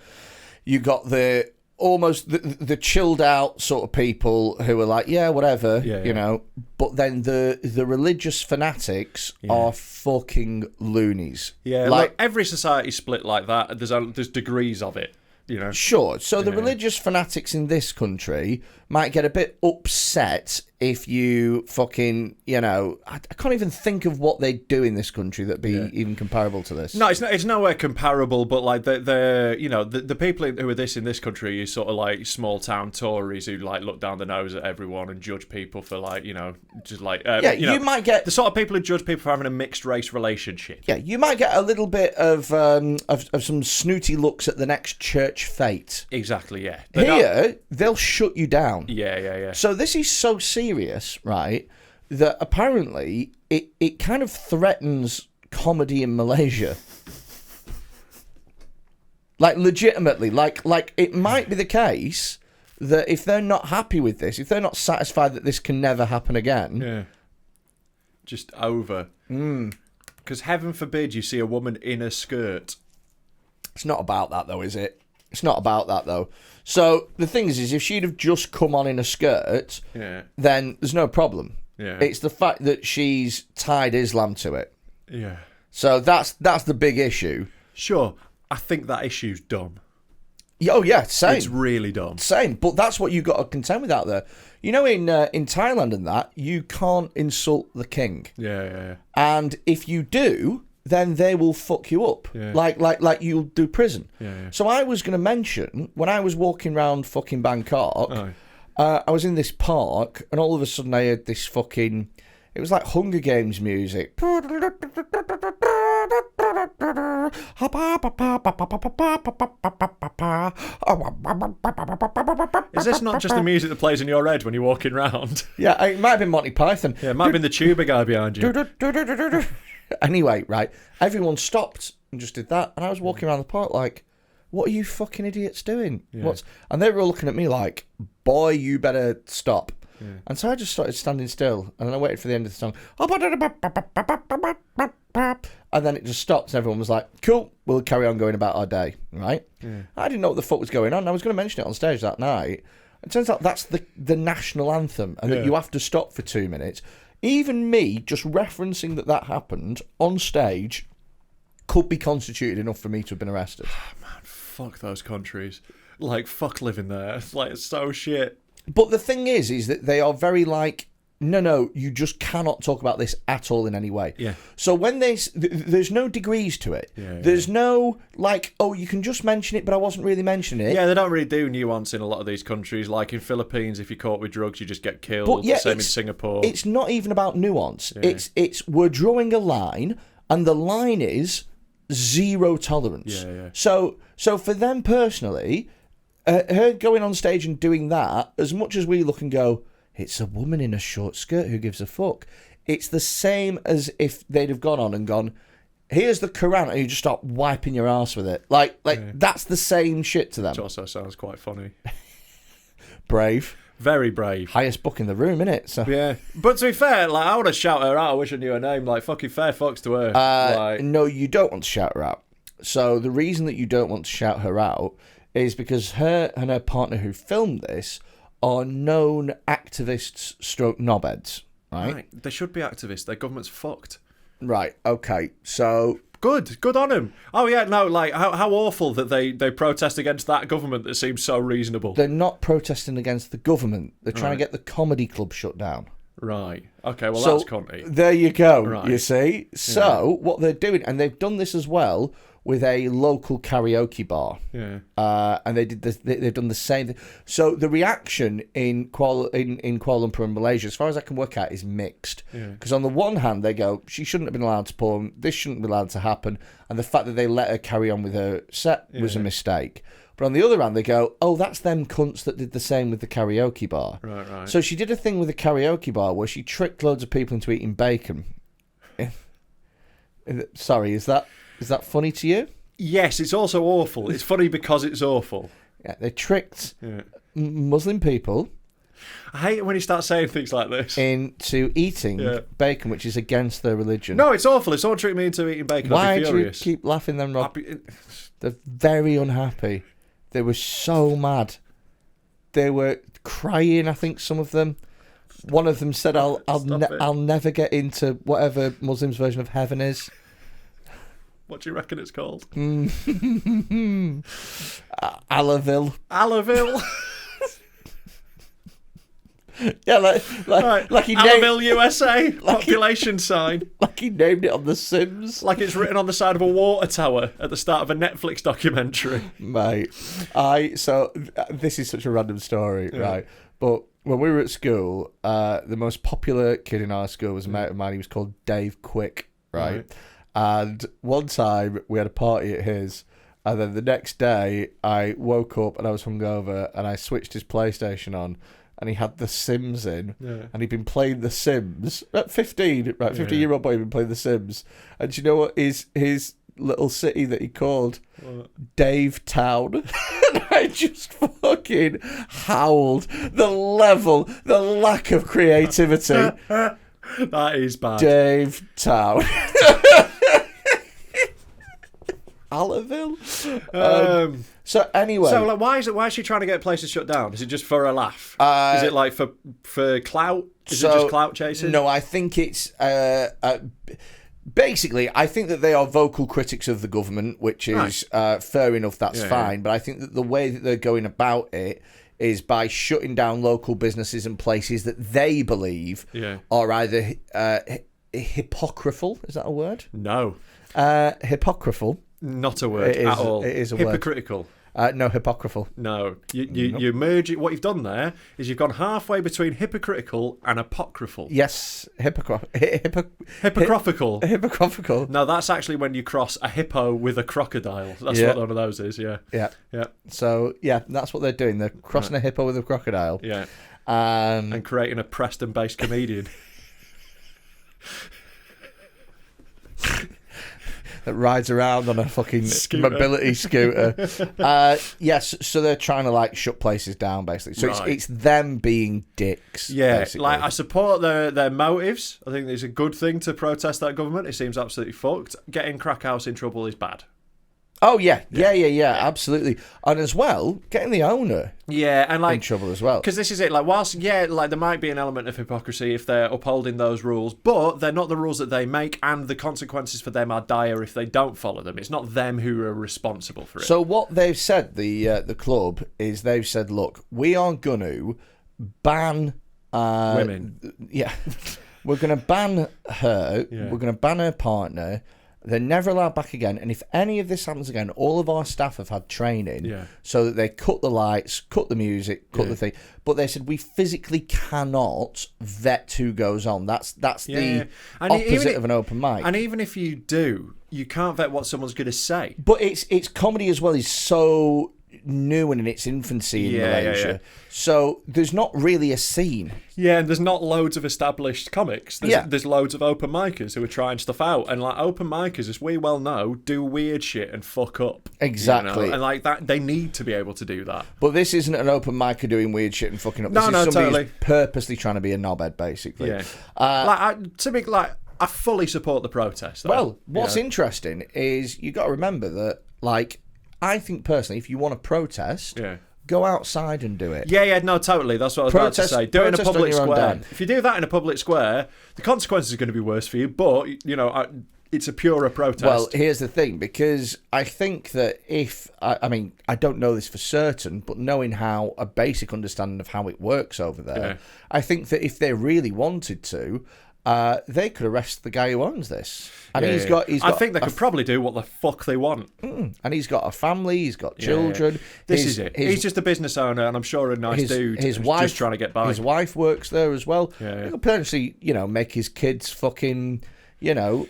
You got the almost the chilled out sort of people who are like, yeah, whatever, you know. But then the religious fanatics are fucking loonies.
Yeah, like every society's split like that. There's degrees of it. You know.
Sure. So the religious fanatics in this country might get a bit upset if you fucking, you know, I can't even think of what they do in this country that'd be even comparable to this.
No, it's nowhere comparable. But like the people who are in this country is sort of like small town Tories who like look down the nose at everyone and judge people for like, you know, just like
you might get
the sort of people who judge people for having a mixed race relationship.
Yeah, you might get a little bit of some snooty looks at the next church fate.
Exactly. Yeah.
They'll shut you down.
Yeah.
So this is so serious, right, that apparently it kind of threatens comedy in Malaysia. Like, legitimately. Like it might be the case that if they're not happy with this, if they're not satisfied that this can never happen again...
Yeah. Just over. Because heaven forbid you see a woman in a skirt.
It's not about that, though, is it? It's not about that, though. So the thing is if she'd have just come on in a skirt, then there's no problem.
Yeah.
It's the fact that she's tied Islam to it.
Yeah.
So that's the big issue.
Sure. I think that issue's dumb.
Oh, yeah, same.
It's really dumb.
Same. But that's what you've got to contend with out there. You know, in Thailand and that, you can't insult the king.
Yeah.
And if you do... then they will fuck you up, like you'll do prison.
Yeah.
So I was going to mention, when I was walking around fucking Bangkok, I was in this park, and all of a sudden I heard this fucking, it was like Hunger Games music.
Is this not just the music that plays in your head when you're walking around?
Yeah, it might have been Monty Python.
Yeah, it might have been the tuba guy behind you.
Anyway, right, everyone stopped and just did that, and I was walking around the park like, what are you fucking idiots doing?
Yeah.
And they were all looking at me like, boy, you better stop. Yeah. And so I just started standing still, and then I waited for the end of the song, and then it just stopped, and everyone was like, cool, we'll carry on going about our day, right? Yeah. I didn't know what the fuck was going on. I was going to mention it on stage that night. It turns out that's the national anthem, and that you have to stop for 2 minutes. Even me just referencing that happened on stage could be constituted enough for me to have been arrested.
Man, fuck those countries. Like, fuck living there. Like, it's so shit.
But the thing is that they are very like, no, you just cannot talk about this at all in any way.
Yeah.
So when there's no degrees to it.
Yeah.
There's no, like, oh, you can just mention it, but I wasn't really mentioning it.
Yeah, they don't really do nuance in a lot of these countries. Like in Philippines, if you're caught with drugs, you just get killed.
But yeah,
same in Singapore.
It's not even about nuance. Yeah. It's we're drawing a line, and the line is zero tolerance.
Yeah.
So for them personally, her going on stage and doing that, as much as we look and go, it's a woman in a short skirt, who gives a fuck? It's the same as if they'd have gone on and gone, here's the Quran, and you just start wiping your ass with it. Like that's the same shit to them.
Which also sounds quite funny.
Brave.
Very brave.
Highest book in the room, innit? So.
Yeah. But to be fair, like, I want to shout her out. I wish I knew her name. Like, fucking fair fucks to her.
No, you don't want to shout her out. So the reason that you don't want to shout her out is because her and her partner who filmed this are known activists stroke knobheads, right?
They should be activists. Their government's fucked.
Right, okay. So...
Good on them. Oh, yeah, no, like, how awful that they protest against that government that seems so reasonable.
They're not protesting against the government. They're trying to get the comedy club shut down.
Right. Okay, well, that's cunty.
There you go,
right.
You see? So, what they're doing, and they've done this as well with a local karaoke bar.
Yeah.
And they did this, they've done the same thing. So the reaction in Kuala Lumpur and Malaysia, as far as I can work out, is mixed. Because on the one hand, they go, she shouldn't have been allowed to perform, this shouldn't be allowed to happen, and the fact that they let her carry on with her set was a mistake. But on the other hand, they go, oh, that's them cunts that did the same with the karaoke bar.
Right.
So she did a thing with the karaoke bar where she tricked loads of people into eating bacon. Sorry, is that funny to you?
Yes, it's also awful. It's funny because it's awful.
Yeah, they tricked Muslim people.
I hate it when you start saying things like this.
Into eating bacon, which is against their religion.
No, it's awful. If someone tricked me into eating bacon, I'd be furious.
Why do you keep laughing then, Rob? They're very unhappy. They were so mad. they were crying. I think some of them. One of them said, "I'll never get into whatever Muslims' version of heaven is."
What do you reckon it's called?
Allaville.
Allaville.
Yeah, like he named
Allaville, USA. Population sign.
like he named it on The Sims.
Like it's written on the side of a water tower at the start of a Netflix documentary.
Mate, this is such a random story, right? But when we were at school, the most popular kid in our school was a mate of mine. He was called Dave Quick, right? And one time we had a party at his, and then the next day I woke up and I was hungover and I switched his PlayStation on and he had The Sims in and he'd been playing The Sims at 15, right? 15-year-old boy had been playing The Sims. And do you know what his little city that he called? What? Dave Town. And I just fucking howled. The lack of creativity.
That is bad.
Dave Town. Allaville. So anyway,
so like, why is she trying to get places shut down? Is it just for a laugh? Is it like for clout? Is it just clout chasing?
No, I think it's basically. I think that they are vocal critics of the government, which is fair enough. That's fine. But I think that the way that they're going about it is by shutting down local businesses and places that they believe are either hypocritical. Is that a word?
No.
Hypocritical.
Not a word at all.
It is a
hypocritical.
No, hypocritical.
No. You merge it. What you've done there is you've gone halfway between hypocritical and apocryphal.
Yes, hypocritical.
Hypocritical. No, that's actually when you cross a hippo with a crocodile. That's what one of those is, yeah.
So, that's what they're doing. They're crossing a hippo with a crocodile.
Yeah. And creating a Preston-based comedian.
That rides around on a fucking mobility scooter. Yes, so they're trying to like shut places down, basically. So it's them being dicks.
Yeah,
basically.
like I support their motives. I think it's a good thing to protest that government. It seems absolutely fucked. Getting Crack House in trouble is bad.
Oh yeah, absolutely, and as well getting the owner,
and like
in trouble as well.
Because this is it. Like whilst like there might be an element of hypocrisy if they're upholding those rules, but they're not the rules that they make, and the consequences for them are dire if they don't follow them. It's not them who are responsible for it.
So what they've said, the club, is they've said, look, we are going to ban
women.
Yeah, we're going to ban her. Yeah. We're going to ban her partner. They're never allowed back again. And if any of this happens again, all of our staff have had training so that they cut the lights, cut the music, cut the thing. But they said we physically cannot vet who goes on. That's the opposite of an open mic.
And even if you do, you can't vet what someone's going to say.
But it's comedy as well is so new and in its infancy in Malaysia. So there's not really a scene.
Yeah, and there's not loads of established comics. There's loads of open micers who are trying stuff out. And like open micers, as we well know, do weird shit and fuck up.
Exactly.
You know? And like that, they need to be able to do that.
But this isn't an open micer doing weird shit and fucking up. This is somebody who's purposely trying to be a knobhead, basically.
Yeah. I fully support the protest. Though.
Well, what's interesting is you got to remember that, like, I think personally, if you want to protest, go outside and do it.
Yeah, no, totally. That's what I was about to say. Do it in a public square. If you do that in a public square, the consequences are going to be worse for you, but, you know, it's a purer protest.
Well, here's the thing, because I think that I don't know this for certain, but knowing how a basic understanding of how it works over there, I think that if they really wanted to, they could arrest the guy who owns this. And he's got
I think they could probably do what the fuck they want.
And he's got a family, he's got children.
This is it. He's just a business owner, and I'm sure a nice dude. His wife, just trying to get by.
His wife works there as well. He could potentially, make his kids fucking,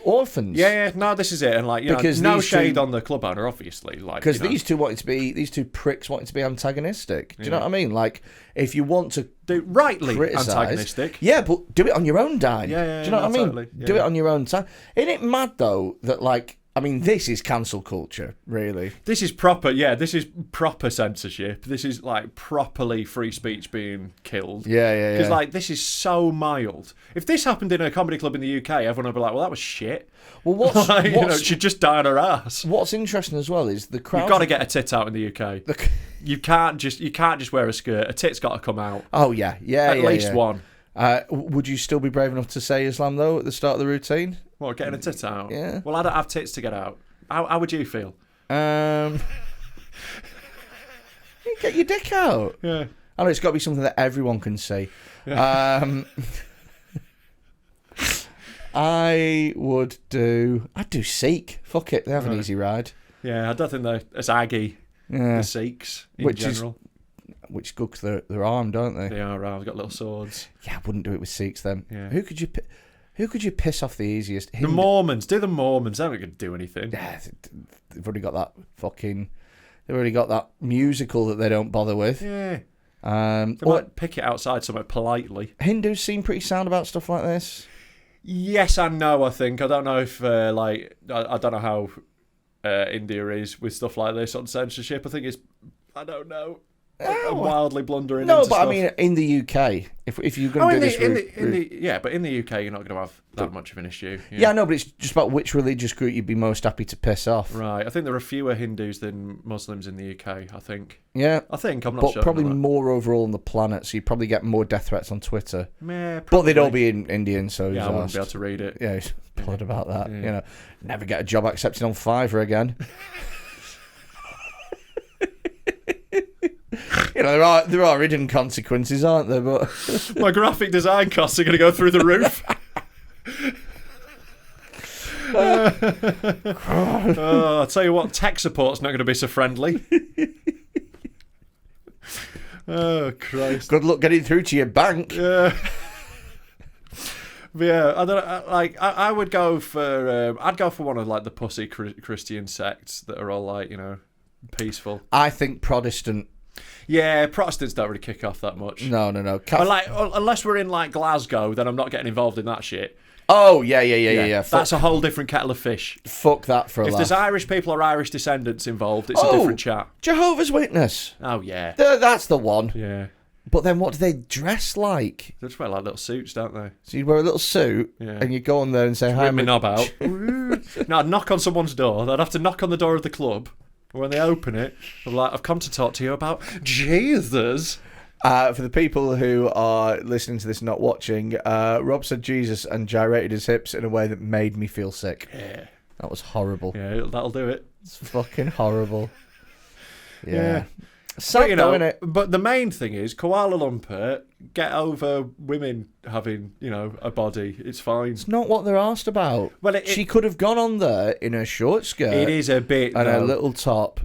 orphans.
No, this is it. And like, because no shade on the club owner, obviously. Like,
because these two pricks wanted to be antagonistic. Do you know what I mean? Like, if you want to
rightly
criticize,
antagonistic.
Yeah, but do it on your own dime.
Yeah,
do you know what I mean?
Totally. Yeah.
Do it on your own time. Isn't it mad though that like I mean, this is cancel culture, really.
This is proper, this is proper censorship. This is, like, properly free speech being killed.
Yeah.
Because, like, this is so mild. If this happened in a comedy club in the UK, everyone would be like, well, that was shit.
Well, what's
she'd just die on her ass.
What's interesting as well is the crowd...
You've got to get a tit out in the UK. You can't just wear a skirt. A tit's got to come out.
Oh, yeah.
At least one.
Would you still be brave enough to say Islam, though, at the start of the routine?
What, getting a tit out?
Yeah.
Well, I don't have tits to get out. How would you feel?
You get your dick out.
Yeah.
I know, it's got to be something that everyone can see.
Yeah.
I'd do Sikh. Fuck it, they have an easy ride.
Yeah, I don't think they're as aggy, the Sikhs in general.
Which is good because they're armed, aren't they?
They are armed, got little swords.
Yeah, I wouldn't do it with Sikhs then.
Yeah.
Who could you piss off the easiest?
The Mormons. Do the Mormons. They're not going to do anything.
Yeah, they've already got that fucking... They've already got that musical that they don't bother with.
Yeah. They might pick it outside somewhere politely.
Hindus seem pretty sound about stuff like this.
Yes and no, I think. I don't know if, I don't know how India is with stuff like this on censorship. I think it's... I don't know. I'm wildly blundering into stuff.
I mean, in the UK, if you're going to do this...
but in the UK, you're not going to have that much of an issue.
Yeah, no, but it's just about which religious group you'd be most happy to piss off.
Right. I think there are fewer Hindus than Muslims in the UK, I think.
Yeah.
I'm not sure.
But probably more overall on the planet, so you'd probably get more death threats on Twitter.
Yeah,
but they'd all be in Indian, so...
Yeah, I wouldn't be able to read it.
Yeah, he's blood about that. Yeah. Never get a job accepted on Fiverr again. There are hidden consequences, aren't there? But
my graphic design costs are going to go through the roof. I'll tell you what, tech support's not going to be so friendly. Oh Christ!
Good luck getting through to your bank.
Yeah. But yeah, I don't know, like I would go for I'd go for one of like the pussy Christian sects that are all like peaceful.
I think Protestant.
Yeah, Protestants don't really kick off that much.
No.
Unless we're in like Glasgow, then I'm not getting involved in that shit.
Oh, yeah.
That's a whole different kettle of fish.
Fuck that for a laugh.
If there's Irish people or Irish descendants involved, it's a different chat.
Jehovah's Witness.
Oh, yeah.
That's the one.
Yeah.
But then what do they dress like?
They just wear like little suits, don't they?
So you wear a little suit and you go on there and say, hi,
whip my knob out. No, I'd knock on someone's door. They'd have to knock on the door of the club. When they open it, I'm like, I've come to talk to you about Jesus.
For the people who are listening to this not watching, Rob said Jesus and gyrated his hips in a way that made me feel sick.
Yeah.
That was horrible.
Yeah, that'll do it.
It's fucking horrible. Yeah.
Sad, though, innit? But the main thing is, Kuala Lumpur, get over women having, a body. It's fine.
It's not what they're asked about.
Well,
she could have gone on there in her short skirt.
It is a bit,
and a little top.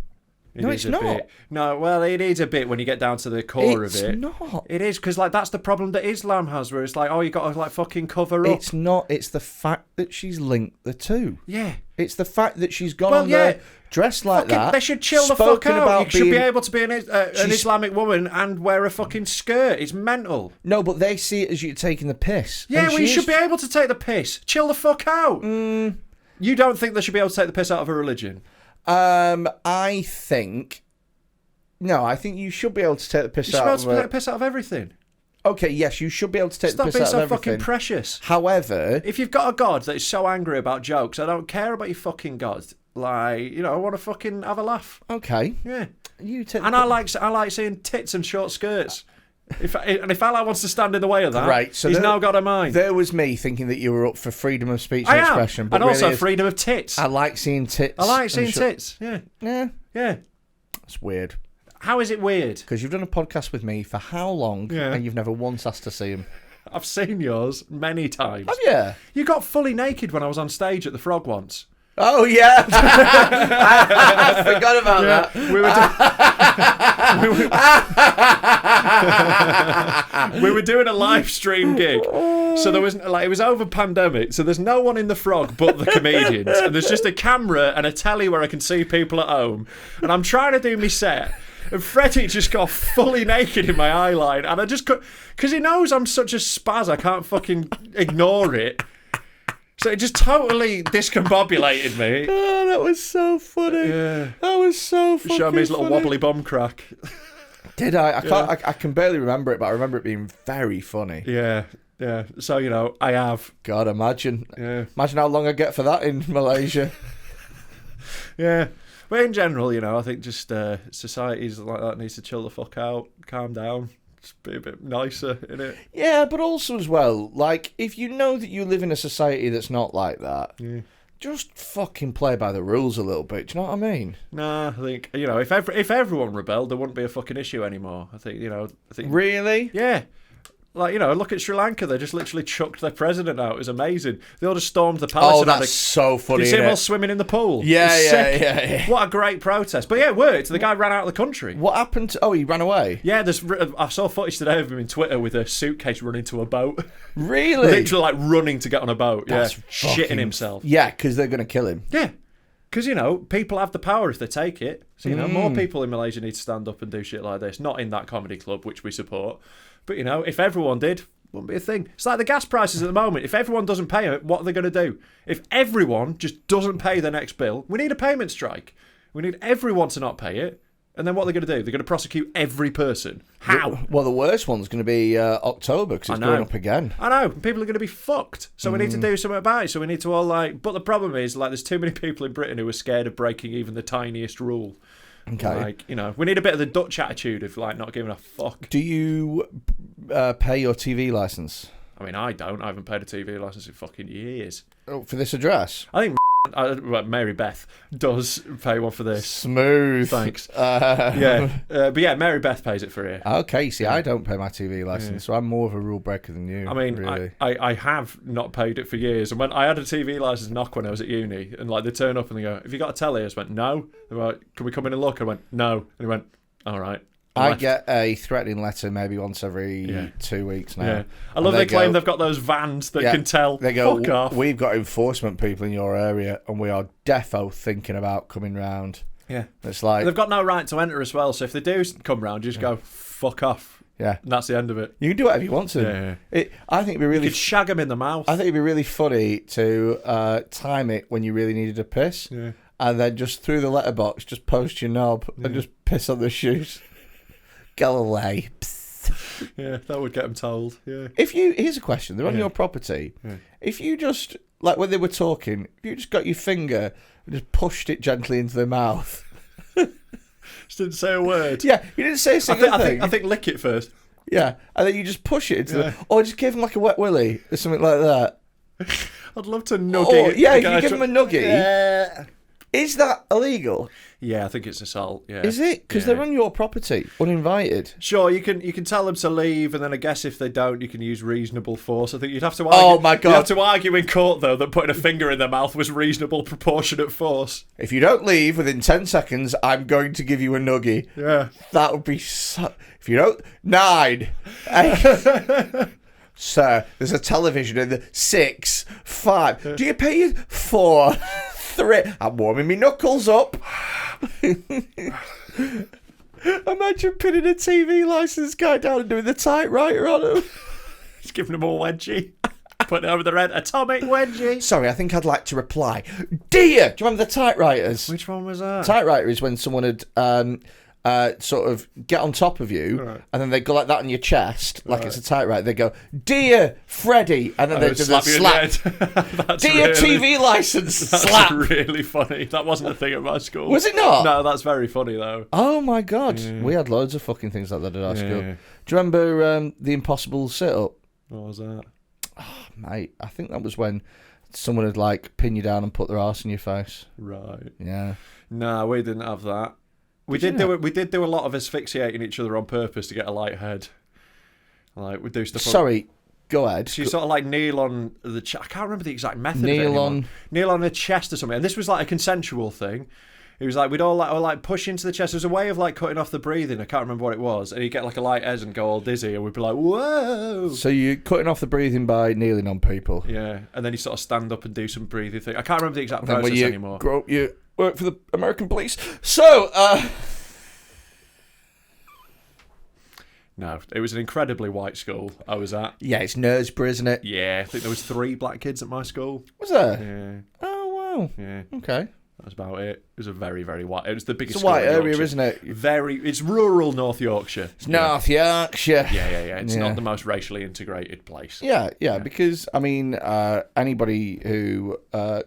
No, it's not.
Bit. No, well, it is a bit when you get down to the core of it.
It's not.
It is, because that's the problem that Islam has, where it's like, you got to fucking cover up.
It's not. It's the fact that she's linked the two.
Yeah.
It's the fact that she's gone on there dressed like that.
They should chill the fuck out. You should be able to be an Islamic woman and wear a fucking skirt. It's mental.
No, but they see it as you taking the piss.
Yeah, you should be able to take the piss. Chill the fuck out. You don't think they should be able to take the piss out of a religion?
I think you should be able to take the piss out of...
You should be able to take the piss out of everything.
Okay, yes, you should be able to take the piss out of everything.
Stop being so fucking precious.
However...
If you've got a God that is so angry about jokes, I don't care about your fucking God. Like, I want to fucking have a laugh.
Okay.
Yeah.
I
like seeing tits and short skirts. If Allah wants to stand in the way of that,
right, so
he's now got a mind.
There was me thinking that you were up for freedom of speech and expression. But
and
really
also freedom of tits.
I like seeing tits.
Yeah.
Yeah.
Yeah.
It's weird.
How is it weird?
Because you've done a podcast with me for how long, and you've never once asked to see him.
I've seen yours many times.
Have you?
You got fully naked when I was on stage at the Frog once.
Oh, yeah. I forgot about that.
We were doing a live stream gig. So there was it was over pandemic, so there's no one in the Frog but the comedians. And there's just a camera and a telly where I can see people at home. And I'm trying to do my set. And Freddy just got fully naked in my eye line. And I just could... Because he knows I'm such a spaz, I can't fucking ignore it. So it just totally discombobulated me.
Oh, that was so funny.
Yeah.
That was so funny.
Show me his little wobbly bum crack.
Did I? I can't. I can barely remember it, but I remember it being very funny.
Yeah. So, I have.
God, imagine.
Yeah.
Imagine how long I get for that in Malaysia.
Yeah. But in general, I think just societies like that needs to chill the fuck out, calm down, just be a bit nicer, innit?
Yeah, but also as well, like, if you know that you live in a society that's not like that, just fucking play by the rules a little bit. Do you know what I mean?
Nah, I think, if everyone rebelled, there wouldn't be a fucking issue anymore. I think.
Really?
Yeah. Like, look at Sri Lanka. They just literally chucked their president out. It was amazing. They all just stormed the palace.
Oh, that's so funny.
Did you see them all swimming in the pool?
Yeah.
What a great protest. But yeah, it worked. The guy ran out of the country.
What happened to... Oh, he ran away?
Yeah, I saw footage today of him in Twitter with a suitcase running to a boat.
Really?
Literally, like, running to get on a boat.
That's
shitting himself.
Yeah, because they're going to kill him.
Yeah. Because, people have the power if they take it. So, more people in Malaysia need to stand up and do shit like this. Not in that comedy club, which we support. But, if everyone did... wouldn't be a thing. It's like the gas prices at the moment. If everyone doesn't pay it, what are they going to do? If everyone just doesn't pay their next bill, we need a payment strike. We need everyone to not pay it. And then what are they going to do? They're going to prosecute every person. How?
Well, the worst one's going to be October because it's going up again.
I know. People are going to be fucked. So we need to do something about it. So we need to all But the problem is, there's too many people in Britain who are scared of breaking even the tiniest rule.
Okay.
We need a bit of the Dutch attitude of, not giving a fuck.
Do you pay your TV licence?
I mean, I don't. I haven't paid a TV licence in fucking years.
Oh, for this address?
I think Mary Beth does pay one for this.
Smooth.
Thanks. But yeah, Mary Beth pays it for here.
Okay, see, I don't pay my TV licence, so I'm more of a rule breaker than you.
I mean,
really.
I have not paid it for years. And when I had a TV licence knock when I was at uni, and they turn up and they go, "Have you got a telly?" I just went, "No." They were like, "Can we come in and look?" I went, "No." And he went, "All right."
I get a threatening letter maybe once every 2 weeks now.
Yeah. I love they claim they've got those vans that can tell.
They go,
fuck off.
"We've got enforcement people in your area and we are defo thinking about coming round."
Yeah.
It's like...
They've got no right to enter as well, so if they do come round, you just go, "Fuck off."
Yeah.
And that's the end of it.
You can do whatever you want to.
Yeah.
I think it'd be really...
You could shag them in the mouth.
I think it'd be really funny to time it when you really needed a piss.
Yeah.
And then just through the letterbox, just post your knob and just piss on the shoes. Go away. Psst.
Yeah, that would get them told. Yeah.
Here's a question. They're on your property. Yeah. If you just, when they were talking, if you just got your finger and just pushed it gently into their mouth.
Just didn't say a word.
Yeah, you didn't say a single thing.
I think lick it first.
Yeah, and then you just push it into or just give them like a wet willy or something like that.
I'd love to nugget.
Yeah, you give them a nugget.
Yeah.
Is that illegal?
Yeah, I think it's assault. Yeah.
Is it? Because they're on your property, uninvited.
Sure, you can tell them to leave, and then I guess if they don't, you can use reasonable force. I think you'd have to argue.
Oh my God!
You'd have to argue in court though that putting a finger in their mouth was reasonable, proportionate force.
If you don't leave within 10 seconds, I'm going to give you a nuggie.
Yeah,
that would be so. If you don't, 9. 8. Sir, there's a television in the 6, 5. Do you pay your 4, 3? I'm warming my knuckles up. Imagine pinning a TV licence guy down and doing the typewriter on him.
Just giving him a wedgie. Putting it over the red atomic wedgie.
Sorry, I think I'd like to reply. Dear! Do you remember the typewriters?
Which one was that?
Typewriter is when someone had sort of get on top of you, and then they go like that on your chest, like it's a typewriter. They go, "Dear Freddy," and then they do the slap. Dear TV licence, slap.
That's really funny. That wasn't a thing at my school.
Was it not?
No, that's very funny though.
Oh my God, we had loads of fucking things like that at our school. Do you remember the impossible sit-up?
What was that?
Oh, mate, I think that was when someone would pin you down and put their arse in your face.
Right.
Yeah.
No, we didn't have that. We did do a lot of asphyxiating each other on purpose to get a light head. We'd do stuff.
Sorry, go ahead.
So you sort of kneel on the I can't remember the exact method. Kneel on the chest or something. And this was a consensual thing. It was we'd all push into the chest. There was a way of cutting off the breathing. I can't remember what it was. And you get a light head and go all dizzy, and we'd be like, "Whoa!"
So you're cutting off the breathing by kneeling on people.
Yeah, and then you sort of stand up and do some breathing thing. I can't remember the exact process anymore.
You work for the American police. So,
No, it was an incredibly white school I was at.
Yeah, it's Knaresborough, isn't it?
Yeah, I think there was 3 black kids at my school.
Was there?
Yeah,
Oh, wow.
yeah.
Okay.
That's about it. It was a very, very white. It was the biggest
It's a
school
white
in
area,
Yorkshire.
isn't it?
It's rural North Yorkshire.
It's North Yorkshire.
Yeah. It's
Yeah.
not the most racially integrated place.
Yeah, because, I mean, anybody who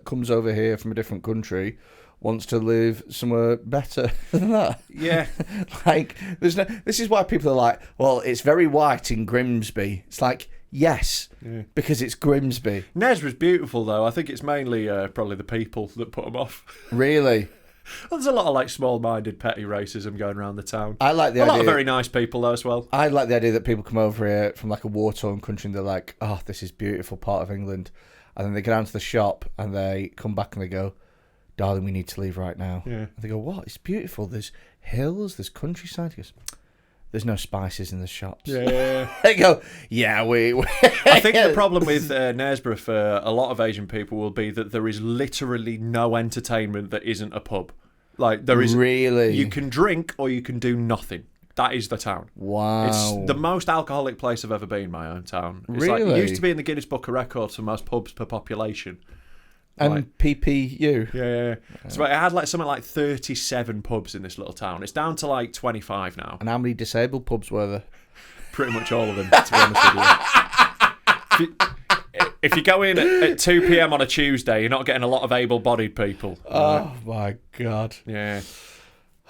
comes over here from a different country wants to live somewhere better than that.
Yeah.
Like, this is why people are like, well, it's very white in Grimsby. It's like, yes, because it's Grimsby.
Knaresborough's beautiful, though. I think it's mainly probably the people that put them off.
Really?
Well, there's a lot of like small-minded, petty racism going around the town.
I like the
a
idea.
lot of very nice people though as well.
I like the idea that people come over here from like a war-torn country and they're like, oh, this is a beautiful part of England. And then they go down to the shop and they come back and they go, darling, we need to leave right now.
Yeah.
And they go, what? It's beautiful. There's hills, there's countryside. He goes, there's no spices in the shops.
Yeah.
They go, yeah, we
I think the problem with Knaresborough for a lot of Asian people will be that there is literally no entertainment that isn't a pub. Like there is.
Really?
You can drink or you can do nothing. That is the town.
Wow.
It's the most alcoholic place I've ever been, my own town. It's like,
Really?
it used to be in the Guinness Book of Records for most pubs per population.
And PPU.
Yeah. So it had like something like 37 pubs in this little town. It's down to like 25 now.
And how many disabled pubs were there?
Pretty much all of them, to be honest with you. If you go in at 2 p.m. on a Tuesday, you're not getting a lot of able-bodied people.
Oh, my God.
Yeah.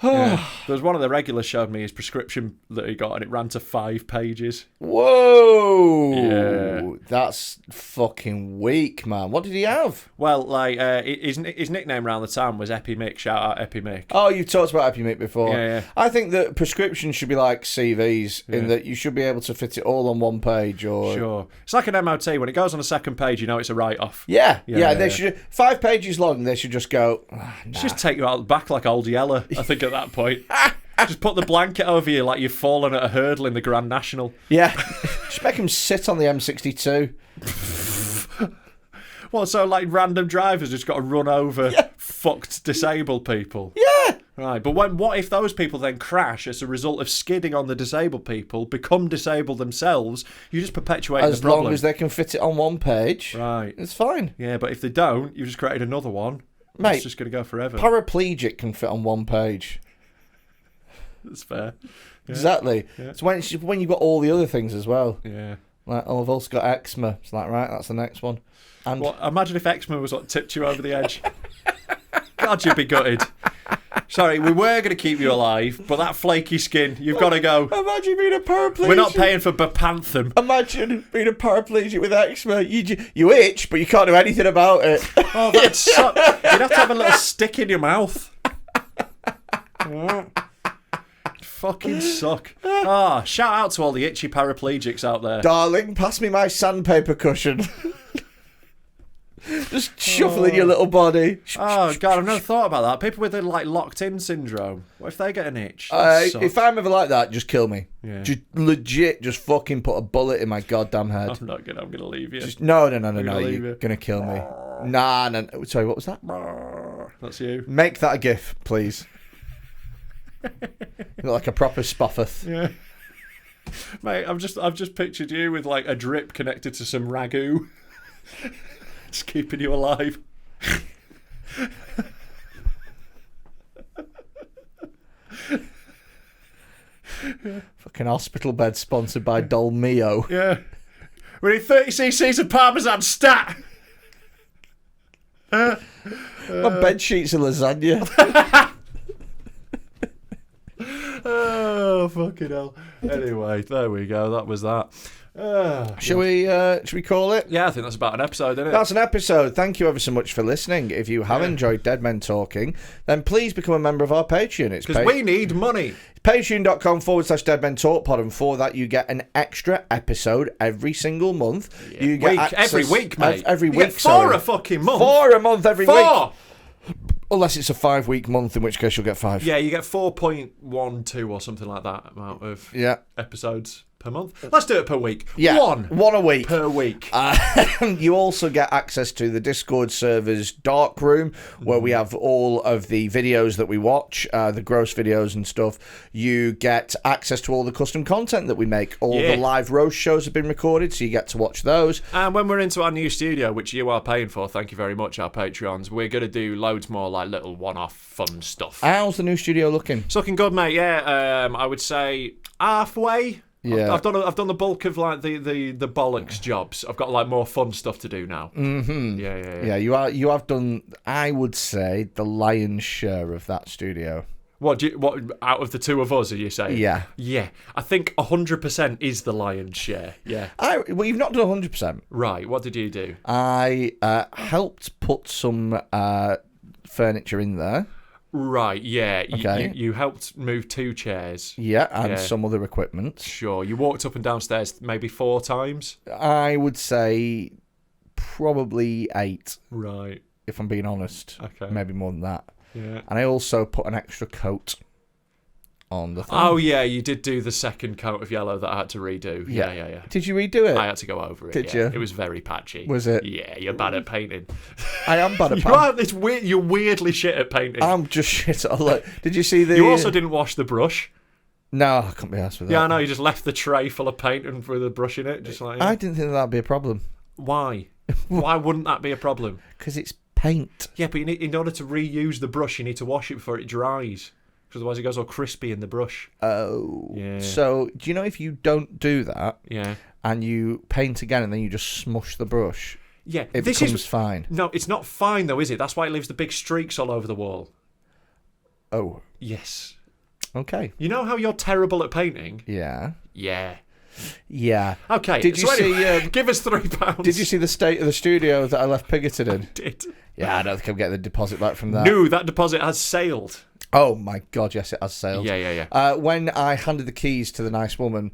Yeah. There was one of the regulars showed me his prescription that he got, and it ran to 5 pages.
Whoa!
Yeah.
That's fucking weak, man. What did he have?
Well, like his nickname around the town was Epi Mick. Shout out Epi Mick.
Oh, you've talked about Epi Mick before.
Yeah.
I think that prescriptions should be like CVs in that you should be able to fit it all on one page. Or
Sure. It's like an MOT. When it goes on a second page, you know it's a write-off.
Yeah.
Yeah.
They should 5 pages long. They should just go. Nah.
Just take you out the back like Old Yeller, I think, at that point. Just put the blanket over you like you've fallen at a hurdle in the Grand National.
Yeah. Just make him sit on the M62.
Well, so like random drivers just got to run over fucked disabled people.
Yeah.
Right, but what if those people then crash as a result of skidding on the disabled people, become disabled themselves? You just perpetuate the problem.
As long as they can fit it on one page.
Right.
It's fine.
Yeah, but if they don't, you've just created another one.
Mate,
It's just going to go forever.
Paraplegic can fit on one page.
That's fair. Yeah.
Exactly.
Yeah.
It's when you've got all the other things as well.
Yeah.
Like, oh, I've also got eczema. It's like, right, that's the next one. And
Well, imagine if eczema was what tipped you over the edge. God, you'd be gutted. Sorry, we were going to keep you alive, but that flaky skin, you've got to go.
imagine being a paraplegic.
We're not paying for Bepanthen.
Imagine being a paraplegic with eczema. You itch, but you can't do anything about it.
Oh, that's so... You'd have to have a little stick in your mouth. Fucking suck. Ah, shout out to all the itchy paraplegics out there.
Darling, pass me my sandpaper cushion. Just shuffling your little body.
Oh God, I've never thought about that. People with the like locked-in syndrome. What if they get an itch? That sucks.
If I'm ever like that, just kill me.
Yeah.
Just legit, just fucking put a bullet in my goddamn head.
I'm gonna leave you.
No.
gonna leave
You're
you.
gonna kill me. Nah. Sorry, what was that?
That's you.
Make that a gif, please. Like a proper spoffeth.
Yeah. Mate, I've just pictured you with like a drip connected to some ragu. Just keeping you alive.
Fucking hospital bed sponsored by Dolmio.
Yeah. We need 30 cc's of Parmesan stat.
My bed sheets are lasagna.
Oh, fucking hell. Anyway, there we go. That was that.
Should we call it?
Yeah, I think that's about an episode, isn't it?
That's an episode. Thank you ever so much for listening. If you have enjoyed Dead Men Talking, then please become a member of our Patreon. It's
Because we need money.
Patreon.com/Dead Men Talk Pod, and for that you get an extra episode every single month.
Yeah.
You get
Every week, mate.
Every
You
week,
get 4
sorry.
a fucking month.
4 a month every
4.
week. Unless it's a 5-week month, in which case you'll get 5.
Yeah, you get 4.12 or something like that amount of episodes per month. Let's do it per week.
Yeah, one a week.
Per week.
You also get access to the Discord server's dark room, where we have all of the videos that we watch, the gross videos and stuff. You get access to all the custom content that we make. All the live roast shows have been recorded, so you get to watch those.
And when we're into our new studio, which you are paying for, thank you very much, our Patreons, we're going to do loads more like little one-off fun stuff.
How's the new studio looking?
It's looking good, mate. Yeah, I would say halfway.
Yeah,
I've done the bulk of like the bollocks jobs. I've got like more fun stuff to do now.
Mm-hmm.
Yeah.
You have done, I would say, the lion's share of that studio.
What out of the two of us are you saying?
Yeah.
I think 100% is the lion's share. Yeah.
Well, you've not done 100%.
Right. What did you do?
I helped put some furniture in there.
Right, yeah.
Okay.
You helped move 2 chairs.
Yeah, and some other equipment.
Sure. You walked up and downstairs maybe 4 times?
I would say probably 8.
Right.
If I'm being honest.
Okay.
Maybe more than that.
Yeah.
And I also put an extra coat on the thing.
Oh, yeah, you did do the second coat of yellow that I had to redo. Yeah.
Did you redo it?
I had to go over it.
Did you?
It was very patchy.
Was it?
Yeah, you're bad at painting.
I am bad at
You
painting.
are, it's weird. You're weirdly shit at painting.
I'm just shit at look. Did you see the...
You also didn't wash the brush.
No, I couldn't be asked with that.
Yeah, I know. You just left the tray full of paint and with a brush in it. Just like
I didn't think that'd be a problem.
Why? Why wouldn't that be a problem?
Because it's paint.
Yeah, but in order to reuse the brush, you need to wash it before it dries. Because otherwise it goes all crispy in the brush.
Oh.
Yeah.
So, do you know if you don't do that and you paint again and then you just smush the brush, it becomes fine?
No, it's not fine though, is it? That's why it leaves the big streaks all over the wall.
Oh.
Yes.
Okay.
You know how you're terrible at painting?
Yeah.
Yeah.
Yeah.
Okay.
Did you see?
Give us £3.
Did you see the state of the studio that I left pigeted in?
I did.
Yeah, I don't think I'm getting the deposit back from that.
No, that deposit has sailed.
Oh my God, yes, it has sailed.
Yeah.
When I handed the keys to the nice woman,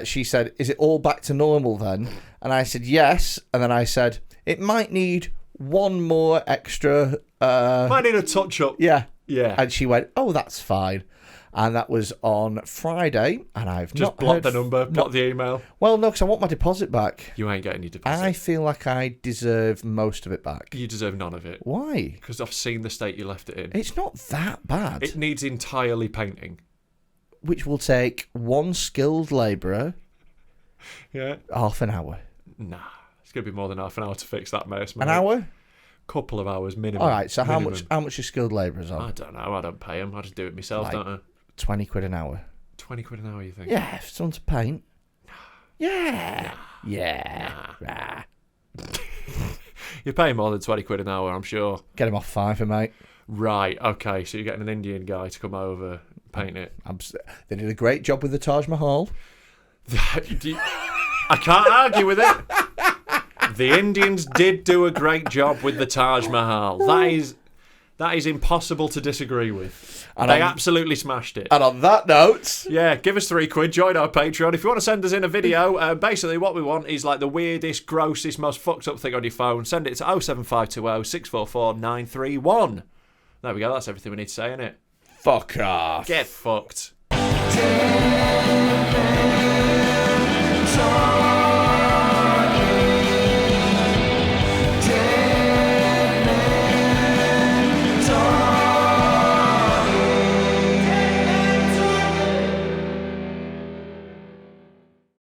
she said, "Is it all back to normal then?" And I said, "Yes." And then I said, "It might need one more extra."
Might need a touch up.
Yeah.
And
she went, "Oh, that's fine." And that was on Friday, and I've
just
not
blocked the number, blocked the email.
Well, no, because I want my deposit back.
You ain't getting your deposit.
I feel like I deserve most of it back.
You deserve none of it.
Why?
Because I've seen the state you left it in.
It's not that bad.
It needs entirely painting.
Which will take one skilled labourer half an hour.
Nah, it's going to be more than half an hour to fix that mess, mate.
An hour?
Couple of hours minimum.
All right, so
minimum.
how much are skilled labourers on?
I don't know. I don't pay them. I just do it myself, don't I?
20 quid an hour.
20 quid an hour, you think?
Yeah, if someone to paint. Yeah.
Nah.
Yeah.
You're paying more than 20 quid an hour, I'm sure.
Get him off Fiverr, mate.
Right, okay. So you're getting an Indian guy to come over and paint it.
They did a great job with the Taj Mahal.
I can't argue with it. The Indians did do a great job with the Taj Mahal. That is impossible to disagree with. And they absolutely smashed it.
And on that note...
Yeah, give us £3. Join our Patreon. If you want to send us in a video, basically what we want is like the weirdest, grossest, most fucked up thing on your phone. Send it to 07520 644 931. There we go. That's everything we need to say, innit?
Fuck off.
Get fucked.